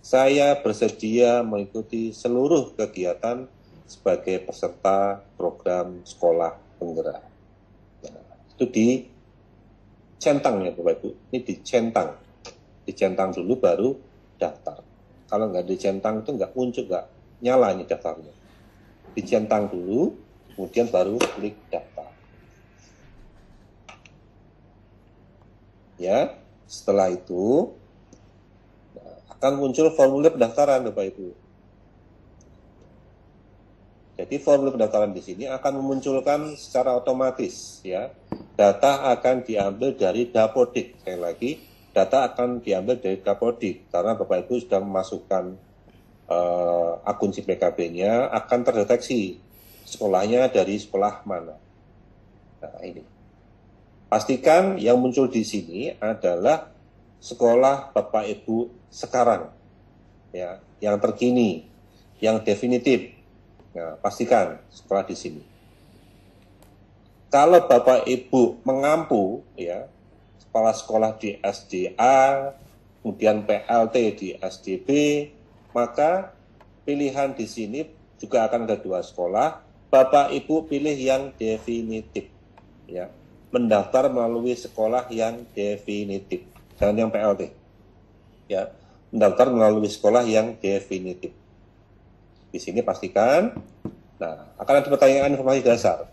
saya bersedia mengikuti seluruh kegiatan sebagai peserta program sekolah penggerak. Nah, itu dicentang ya Bapak Ibu, ini dicentang dulu baru daftar. Kalau nggak dicentang itu nggak muncul, nggak nyala ini daftarnya. Dicentang dulu, kemudian baru klik daftar. Ya, setelah itu akan muncul formulir pendaftaran Bapak Ibu. Jadi formulir pendaftaran di sini akan memunculkan secara otomatis ya. Data akan diambil dari Dapodik. Sekali lagi, data akan diambil dari Dapodik karena Bapak Ibu sudah memasukkan akun si PKB-nya, akan terdeteksi sekolahnya dari sekolah mana. Nah, ini. Pastikan yang muncul di sini adalah sekolah Bapak Ibu sekarang, ya, yang terkini, yang definitif. Nah, pastikan sekolah di sini. Kalau Bapak Ibu mengampu, ya, kepala sekolah di SDA, kemudian PLT di SDB, maka pilihan di sini juga akan ada 2 sekolah. Bapak Ibu pilih yang definitif, ya. Mendaftar melalui sekolah yang definitif, jangan yang PLT. Ya, mendaftar melalui sekolah yang definitif. Di sini pastikan. Nah, akan ada pertanyaan informasi dasar.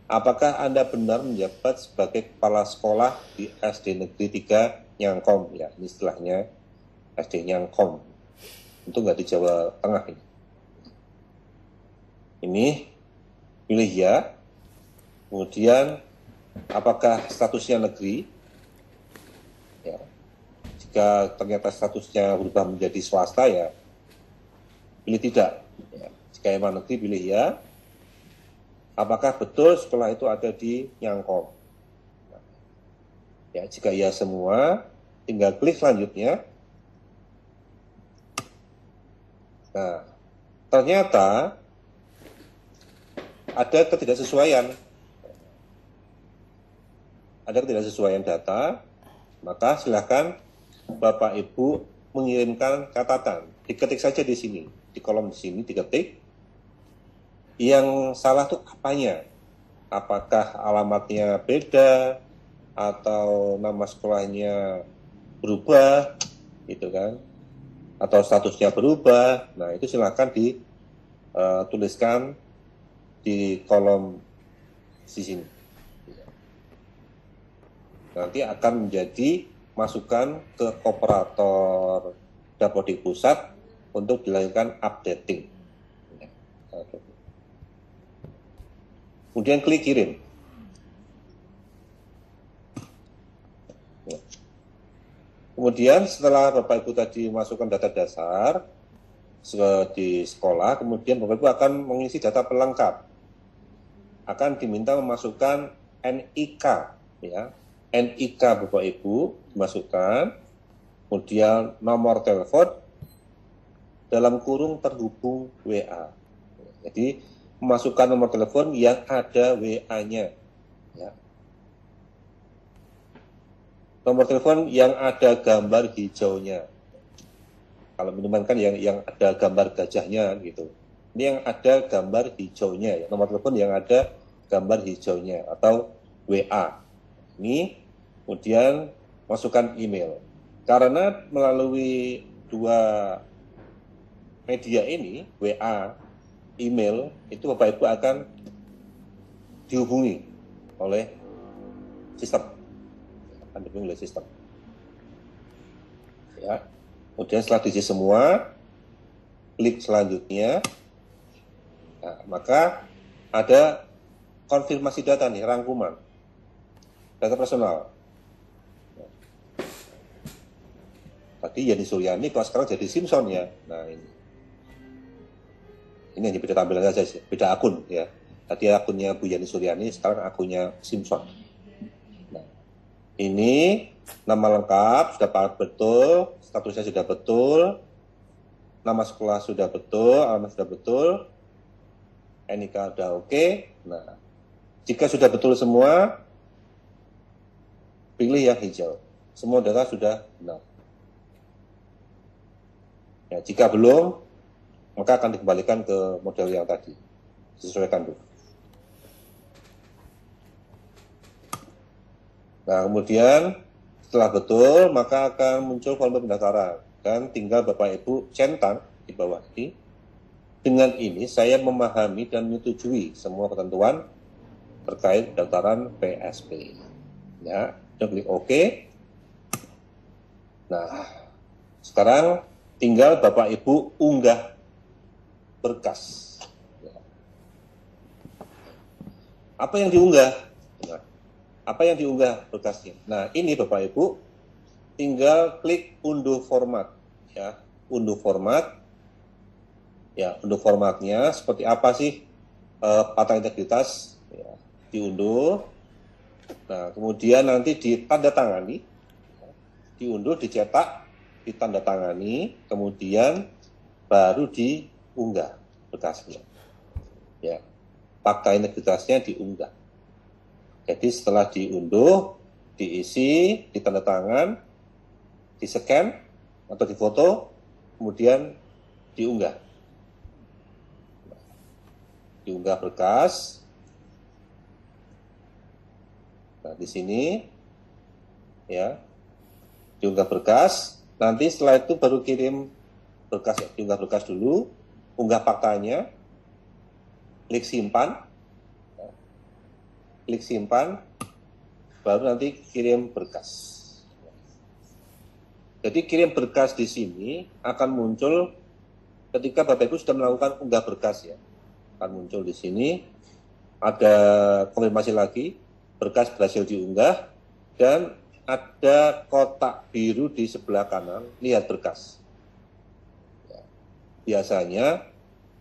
Apakah Anda benar menjabat sebagai kepala sekolah di SD Negeri 3 Nyangkom? Ya, ini istilahnya SD Nyangkom. Itu nggak di Jawa Tengah ini. Ini pilih ya. Kemudian apakah statusnya negeri? Ya. Jika ternyata statusnya berubah menjadi swasta ya pilih tidak. Ya. Jika emang negeri pilih ya. Apakah betul sekolah itu ada di Nyangkom? Nah, ya, jika ya semua, tinggal klik selanjutnya. Nah, ternyata ada ketidaksesuaian. Ada ketidaksesuaian data, maka silakan Bapak Ibu mengirimkan catatan. Diketik saja di sini, di kolom di sini diketik. Yang salah itu apanya? Apakah alamatnya beda atau nama sekolahnya berubah, gitu kan? Atau statusnya berubah? Nah, itu silakan dituliskan di kolom di sini. Nanti akan menjadi masukan ke operator Dapodik Pusat untuk dilakukan updating. Kemudian klik kirim. Kemudian setelah Bapak Ibu tadi masukkan data dasar di sekolah, kemudian Bapak Ibu akan mengisi data pelengkap. Akan diminta memasukkan NIK, ya. NIK Bapak Ibu dimasukkan, kemudian nomor telepon dalam kurung terhubung WA. Jadi memasukkan nomor telepon yang ada WA-nya. Ya. Nomor telepon yang ada gambar hijaunya. Kalau minuman kan yang ada gambar gajahnya gitu. Ini yang ada gambar hijaunya ya. Nomor telepon yang ada gambar hijaunya atau WA. Ini kemudian masukkan email. Karena melalui dua media ini, WA, email, itu Bapak Ibu akan dihubungi oleh sistem. Akan dihubungi oleh sistem. Ya. Kemudian setelah diisi semua, klik selanjutnya. Nah, maka ada konfirmasi data nih, rangkuman. Data personal. Tadi Yani Suryani, kok sekarang jadi Simpson ya. Nah ini. Ini hanya beda tampilan saja sih, beda akun ya. Tadi akunnya Bu Yani Suryani, sekarang akunnya Simpson. Nah, ini nama lengkap sudah betul, statusnya sudah betul, nama sekolah sudah betul, alamat sudah betul, NIK sudah oke. Nah, jika sudah betul semua, pilih yang hijau. Semua data sudah benar. Ya, jika belum, maka akan dikembalikan ke model yang tadi. Disesuaikan dulu. Nah, kemudian setelah betul, maka akan muncul formulir pendaftaran. Dan tinggal Bapak Ibu centang di bawah ini. Dengan ini, saya memahami dan menyetujui semua ketentuan terkait pendaftaran PSP. Ya, dan klik OK. Nah, sekarang tinggal Bapak Ibu unggah berkas. Apa yang diunggah? Nah, apa yang diunggah berkasnya? Nah, ini Bapak Ibu tinggal klik unduh format. Ya, unduh format. Ya, unduh formatnya seperti apa sih patah integritas? Ya, diunduh. Nah, kemudian nanti ditandatangani, diunduh, dicetak, ditandatangani, kemudian baru diunggah berkasnya. Ya, fakta integritasnya diunggah. Jadi setelah diunduh, diisi, ditandatangan, di-scan atau difoto, kemudian diunggah. Diunggah berkas. Nah, di sini ya, diunggah berkas. Nanti setelah itu baru kirim berkas, ya, diunggah berkas dulu, unggah faktanya, klik simpan, klik simpan, baru nanti kirim berkas. Jadi kirim berkas di sini akan muncul ketika Bapak Ibu sudah melakukan unggah berkas ya, akan muncul di sini ada konfirmasi lagi, berkas berhasil diunggah dan ada kotak biru di sebelah kanan, lihat berkas. Biasanya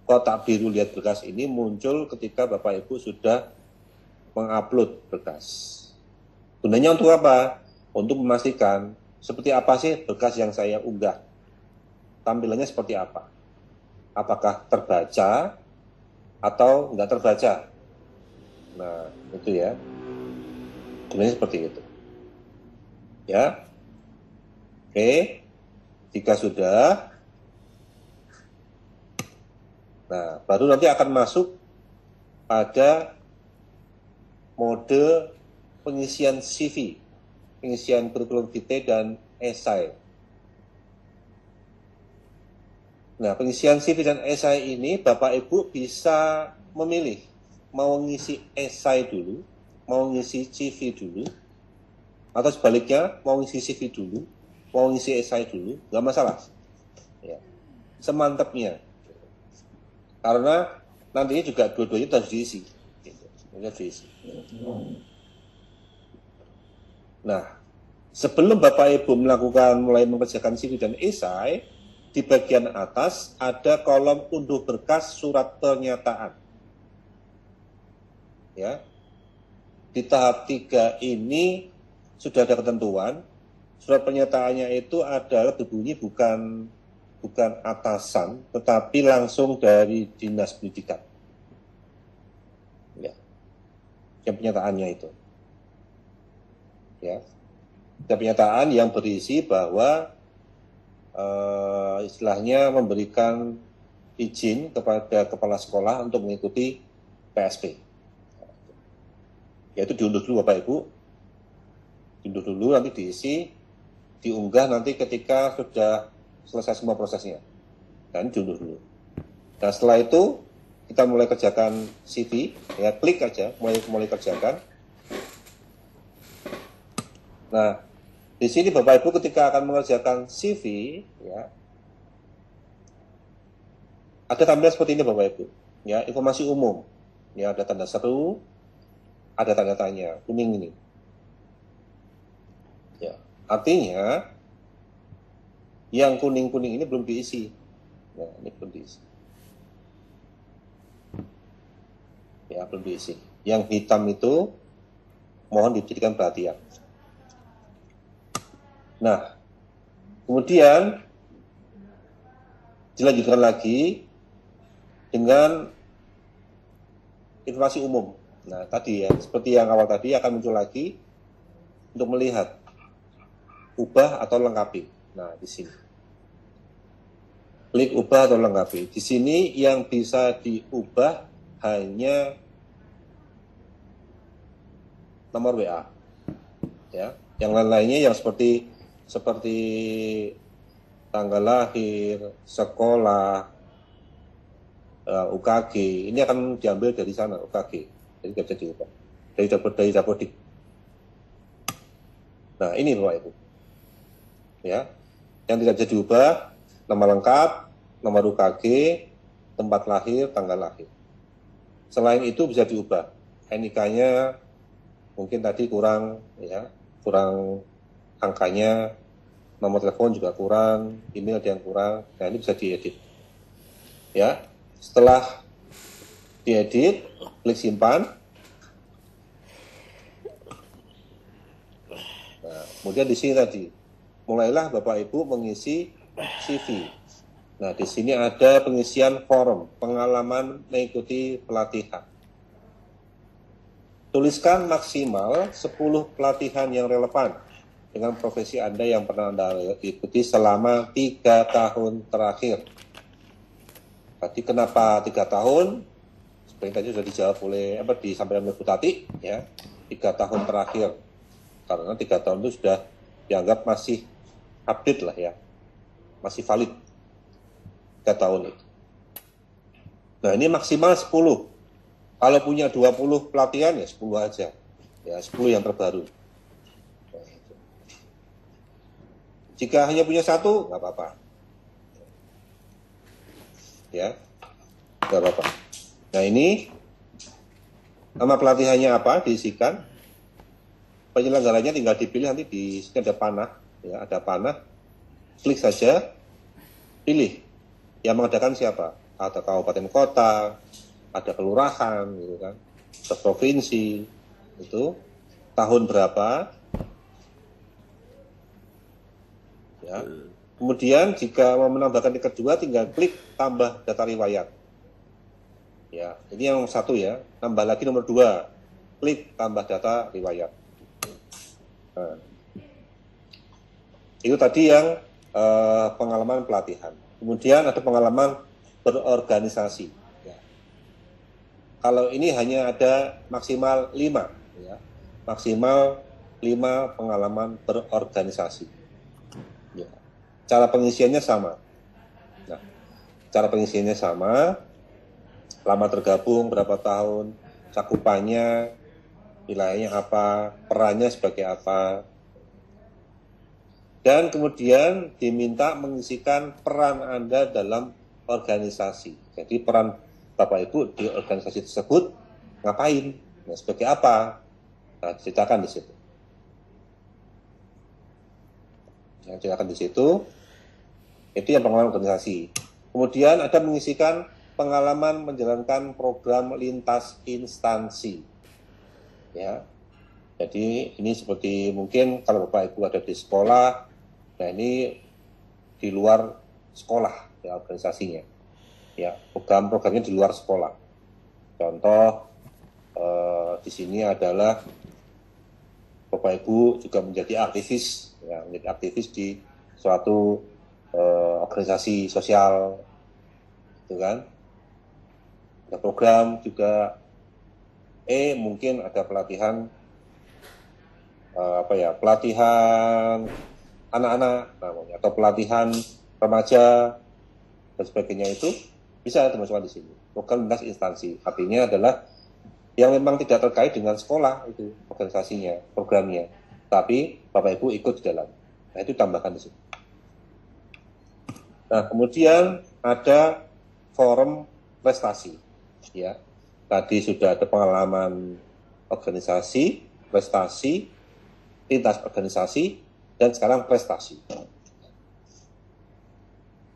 kotak biru lihat berkas ini muncul ketika Bapak Ibu sudah mengupload berkas. Gunanya untuk apa? Untuk memastikan seperti apa sih berkas yang saya unggah. Tampilannya seperti apa? Apakah terbaca atau enggak terbaca? Nah, itu ya. Gunanya seperti itu. Ya. Oke. Jika sudah, nah, baru nanti akan masuk pada mode pengisian CV, pengisian kurikulum vitae dan esai. Nah, pengisian CV dan esai ini Bapak Ibu bisa memilih mau ngisi esai dulu, mau ngisi CV dulu, atau sebaliknya mau ngisi CV dulu, mau ngisi esai dulu, nggak masalah. Ya. Semantapnya. Karena nantinya juga dua-duanya harus diisi. Harus diisi. Nah, sebelum Bapak Ibu mulai mengerjakan CV dan esai, di bagian atas ada kolom unduh berkas surat pernyataan. Ya. Di tahap 3 ini sudah ada ketentuan, surat pernyataannya itu adalah berbunyi bukan atasan, tetapi langsung dari Dinas Pendidikan. Ya. Yang pernyataannya itu. ya. Ada pernyataan yang berisi bahwa istilahnya memberikan izin kepada kepala sekolah untuk mengikuti PSP. Yaitu diunduh dulu Bapak Ibu, diunduh dulu, nanti diisi, diunggah nanti ketika sudah selesai semua prosesnya. Dan diunduh dulu. Nah setelah itu kita mulai kerjakan CV, ya klik aja, mulai kerjakan. Nah di sini Bapak Ibu ketika akan mengerjakan CV, ya ada tampilan seperti ini Bapak Ibu, ya informasi umum, ya ada tanda seru, ada tanda tanya, kuning ini. Ya, artinya yang kuning-kuning ini belum diisi. Nah, ini belum diisi. Ya, belum diisi. Yang hitam itu mohon diberikan perhatian. Nah, kemudian dilanjutkan lagi dengan informasi umum. Nah, tadi ya, seperti yang awal tadi akan muncul lagi untuk melihat ubah atau lengkapi. Nah, di sini. Klik ubah atau lengkapi. Di sini yang bisa diubah hanya nomor WA. Ya, yang lain-lainnya yang seperti tanggal lahir, sekolah, UKG, ini akan diambil dari sana, UKG. Jadi tidak bisa diubah. Dari Dapodik. Nah, ini Bapak Ibu. Ya, yang tidak bisa diubah, nama lengkap, nomor UKG, tempat lahir, tanggal lahir. Selain itu bisa diubah. NIK-nya mungkin tadi kurang, ya, kurang angkanya, nomor telepon juga kurang, email ada yang kurang. Nah, ini bisa diedit. Ya, setelah diedit, klik simpan. Nah, kemudian di sini tadi, mulailah Bapak Ibu mengisi CV. Nah, di sini ada pengisian form, pengalaman mengikuti pelatihan. Tuliskan maksimal 10 pelatihan yang relevan dengan profesi Anda yang pernah Anda ikuti selama 3 tahun terakhir. Tadi kenapa 3 tahun? Seperti tadi sudah dijawab oleh, disampaikan oleh Bu Tati, ya, 3 tahun terakhir. Karena 3 tahun itu sudah dianggap masih update lah ya, masih valid 3 tahun itu. Nah ini maksimal 10. Kalau punya 20 pelatihan ya 10 aja. Ya 10 yang terbaru. Jika hanya punya 1, nggak apa-apa. Ya, nggak apa-apa. Nah ini nama pelatihannya apa, diisikan. Penyelenggaranya tinggal dipilih, nanti di sini ada panah. Ya, ada panah. Klik saja, pilih. Yang mengadakan siapa? Ada kabupaten kota, ada kelurahan, gitu kan, ada provinsi, itu tahun berapa, ya. Kemudian jika mau menambahkan yang kedua, tinggal klik tambah data riwayat. Ya, ini yang 1 ya. Tambah lagi nomor 2, klik tambah data riwayat. Nah, itu tadi yang pengalaman pelatihan. Kemudian ada pengalaman berorganisasi. Ya. Kalau ini hanya ada maksimal 5, ya. Maksimal 5 pengalaman berorganisasi. Ya. Cara pengisiannya sama. Nah, cara pengisiannya sama. Lama tergabung berapa tahun, cakupannya, wilayahnya apa, perannya sebagai apa. Dan kemudian diminta mengisikan peran Anda dalam organisasi. Jadi peran Bapak Ibu di organisasi tersebut ngapain? Nah, sebagai apa? Nah, ceritakan di situ. Yang ceritakan di situ, itu yang pengalaman organisasi. Kemudian ada mengisikan pengalaman menjalankan program lintas instansi. Ya. Jadi ini seperti mungkin kalau Bapak Ibu ada di sekolah, nah ini di luar sekolah ya organisasinya. Ya, program-programnya di luar sekolah. Contoh di sini adalah Bapak Ibu juga menjadi aktivis, ya, menjadi aktivis di suatu organisasi sosial, gitu kan? Ada program juga, mungkin ada pelatihan pelatihan anak-anak namanya, atau pelatihan remaja dan sebagainya, itu bisa dimasukkan di sini. Program lintas instansi, artinya adalah yang memang tidak terkait dengan sekolah itu organisasinya, programnya, tapi Bapak Ibu ikut di dalam. Nah, itu tambahkan di sini. Nah, kemudian ada forum prestasi, ya. Tadi sudah ada pengalaman organisasi, prestasi, lintas organisasi, dan sekarang prestasi.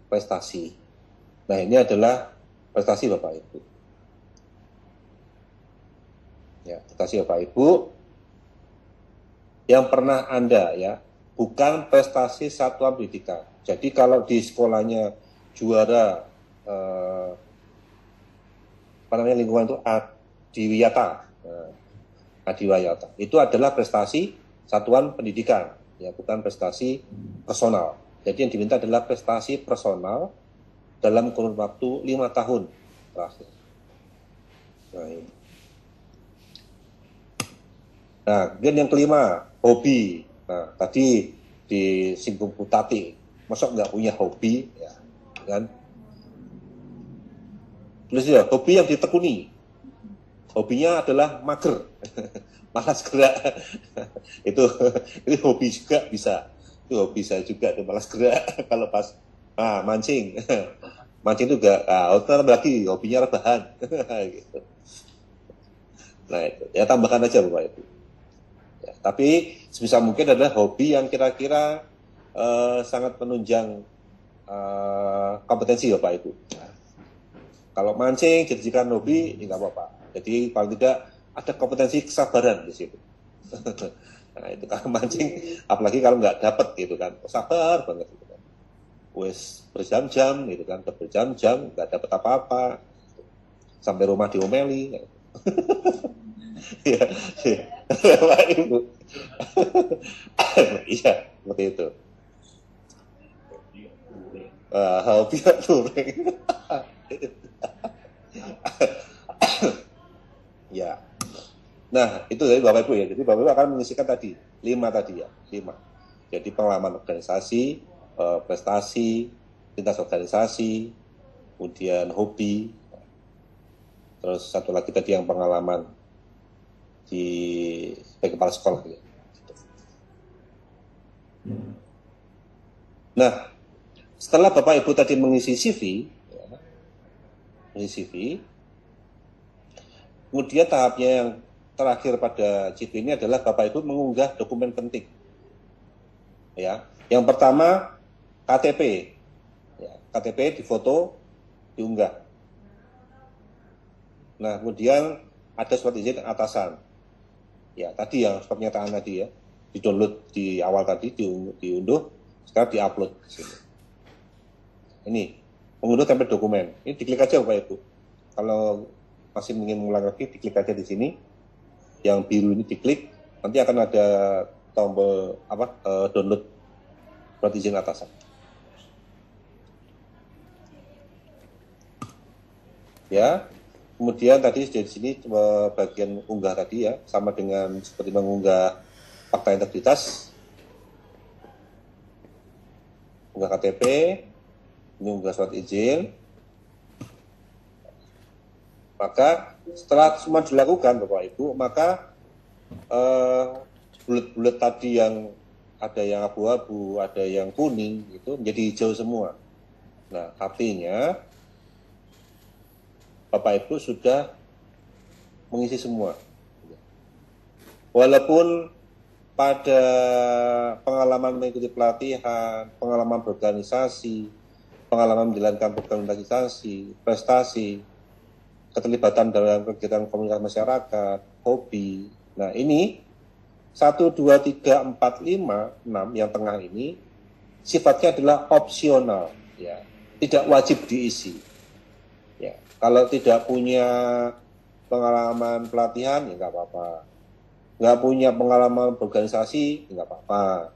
Prestasi. Nah, ini adalah prestasi Bapak Ibu. Ya, prestasi Bapak Ibu yang pernah Anda, ya, bukan prestasi satuan pendidikan. Jadi kalau di sekolahnya juara lingkungan itu adiwiyata, adiwiyata, itu adalah prestasi satuan pendidikan, ya, bukan prestasi personal. Jadi yang diminta adalah prestasi personal dalam kurun waktu 5 tahun terakhir. Nah, ini. Nah, kemudian yang kelima, hobi. Nah, tadi disinggung Bu Tati, masa nggak punya hobi, ya, kan? Terus ya, hobi yang ditekuni. Hobinya adalah mager, malas gerak. itu hobi juga bisa. Itu hobi saya juga, malas gerak. Kalau pas mancing, mancing itu enggak. Lagi hobinya rebahan. Gitu. Nah, itu ya, tambahkan aja Bapak Ibu. Ya, tapi sebisa mungkin adalah hobi yang kira-kira sangat menunjang kompetensi Bapak Ibu. Nah, kalau mancing dijadikan hobi, ya nggak apa-apa. Jadi paling tidak ada kompetensi kesabaran di situ. Nah, itu kalau mancing, apalagi kalau nggak dapat gitu kan, sabar banget gitu kan. Wes berjam-jam gitu kan, berjam-jam nggak dapat apa-apa, sampai rumah diomeli. Ya, Pak Ibu. Iya, seperti itu. Hobi tuh. Ya. Nah, itu dari Bapak Ibu ya. Jadi Bapak Ibu akan mengisikan tadi 5 tadi ya, 5. Jadi pengalaman organisasi, prestasi, lintas organisasi, kemudian hobi, terus satu lagi tadi yang pengalaman di sebagai kepala sekolah. Ya. Nah, setelah Bapak Ibu tadi mengisi CV, ya, mengisi CV, kemudian tahapnya yang terakhir pada CV ini adalah Bapak Ibu mengunggah dokumen penting. Ya, yang pertama KTP, ya, KTP difoto, diunggah. Nah, kemudian ada surat izin atasan. Ya, tadi yang pernyataan tadi ya, di-download di awal tadi, diunduh, sekarang di-upload. Ini, mengunduh template dokumen. Ini diklik aja Bapak Ibu. Kalau masih ingin mengulang lagi, diklik aja di sini. Yang biru ini diklik, nanti akan ada tombol download surat izin atasan. Ya. Kemudian tadi di sini bagian unggah tadi ya, sama dengan seperti mengunggah fakta integritas, unggah KTP, ini unggah surat izin. Maka setelah semua dilakukan Bapak Ibu, maka bulet-bulet tadi yang ada yang abu-abu, ada yang kuning, itu menjadi hijau semua. Nah, artinya Bapak Ibu sudah mengisi semua. Walaupun pada pengalaman mengikuti pelatihan, pengalaman berorganisasi, pengalaman menjalankan program organisasi, prestasi, keterlibatan dalam kegiatan komunitas masyarakat, hobi. Nah, ini 1, 2, 3, 4, 5, 6 yang tengah ini sifatnya adalah opsional, ya, tidak wajib diisi. Kalau tidak punya pengalaman pelatihan, ya nggak apa-apa. nggak punya pengalaman berorganisasi, nggak apa-apa.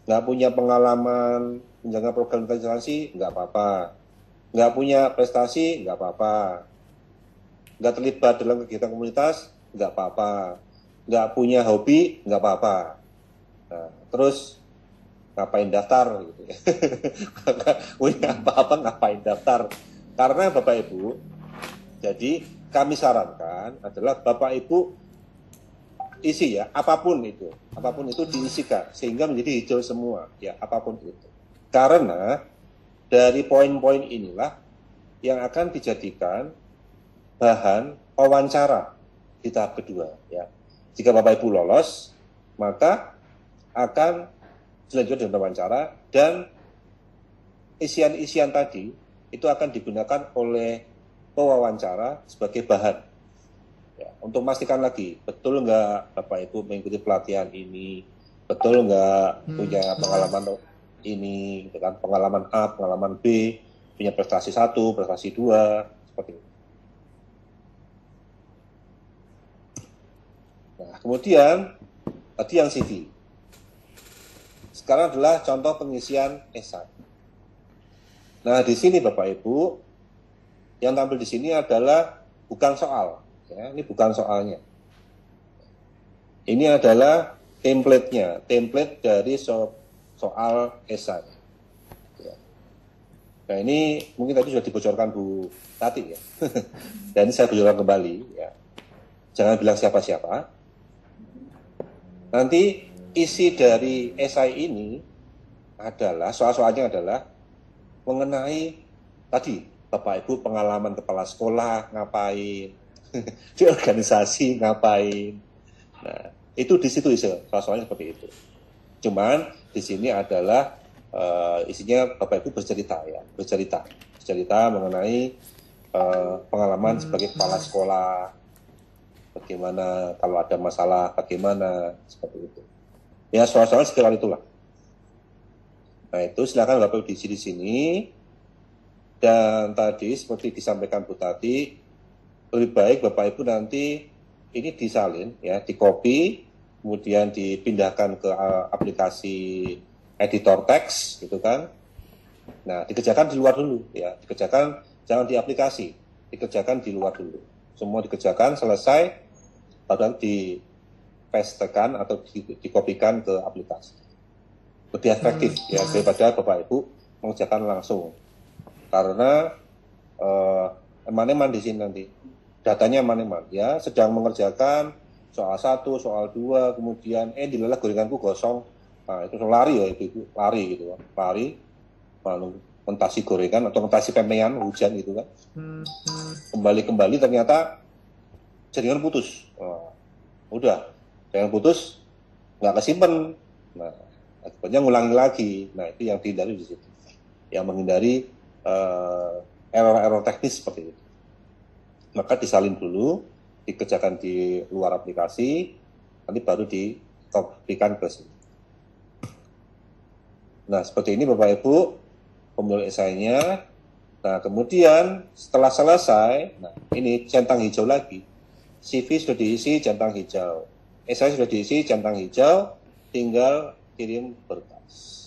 Nggak punya pengalaman menjaga program organisasi, nggak apa-apa. Nggak punya prestasi, nggak apa-apa. Nggak terlibat dalam kegiatan komunitas, nggak apa-apa. Nggak punya hobi, nggak apa-apa. Nah, terus ngapain daftar? Gitu ya. Nggak punya apa-apa, ngapain daftar? Karena Bapak Ibu, jadi kami sarankan adalah Bapak Ibu isi ya, apapun itu diisikan sehingga menjadi hijau semua ya, apapun itu. Karena dari poin-poin inilah yang akan dijadikan bahan wawancara di tahap kedua ya. Jika Bapak Ibu lolos, maka akan selanjutnya dengan wawancara dan isian-isian tadi itu akan digunakan oleh pewawancara sebagai bahan. Ya, untuk memastikan lagi, betul nggak Bapak Ibu mengikuti pelatihan ini, betul nggak punya pengalaman ini, dengan pengalaman A, pengalaman B, punya prestasi 1, prestasi 2, seperti itu. Nah, kemudian tadi yang CV. Sekarang adalah contoh pengisian esai. Nah, di sini Bapak Ibu, yang tampil di sini adalah bukan soal. Ya, ini bukan soalnya. Ini adalah template-nya, template dari soal esai. Ya. Nah, ini mungkin tadi sudah dibocorkan Bu Tati ya. Dan ini saya bocorkan kembali ya. Jangan bilang siapa-siapa. Nanti isi dari esai ini adalah, soal-soalnya adalah mengenai tadi Bapak Ibu pengalaman kepala sekolah ngapain, di organisasi ngapain. Nah, itu di situ soal-soalnya seperti itu. Cuman di sini adalah isinya Bapak Ibu bercerita ya, bercerita mengenai pengalaman sebagai kepala sekolah, bagaimana kalau ada masalah, bagaimana seperti itu. Ya, soal-soal sekitar itulah. Nah, itu silakan Bapak Ibu diisi di sini. Dan tadi seperti disampaikan Bu Tati, lebih baik Bapak Ibu nanti ini disalin ya, di-copy, kemudian dipindahkan ke aplikasi editor teks gitu kan. Nah, dikerjakan di luar dulu ya, dikerjakan jangan di aplikasi, dikerjakan di luar dulu. Semua dikerjakan selesai baru di-pastekan atau dikopikan ke aplikasi. Lebih efektif ya daripada Bapak Ibu mengerjakan langsung. Karena eman-eman di sini nanti. Datanya eman-eman ya, sedang mengerjakan soal 1, soal 2, kemudian dilelah gorenganku gosong. Nah, itu lari ya, itu lari gitu kan. Lari lalu mentasi gorengan atau mentasi pempean hujan gitu kan. Kembali ternyata jaringan putus. Nah, udah, jaringan putus nggak kesimpan. Nah, akibatnya ngulangi lagi. Nah, itu yang dihindari di situ. Yang menghindari error-error teknis seperti itu. Maka disalin dulu, dikerjakan di luar aplikasi, nanti baru dikopikan ke sini. Nah, seperti ini Bapak Ibu, pembuat esainya. Nah, kemudian setelah selesai, nah ini centang hijau lagi. CV sudah diisi, centang hijau. Esai sudah diisi, centang hijau, tinggal kirim berkas.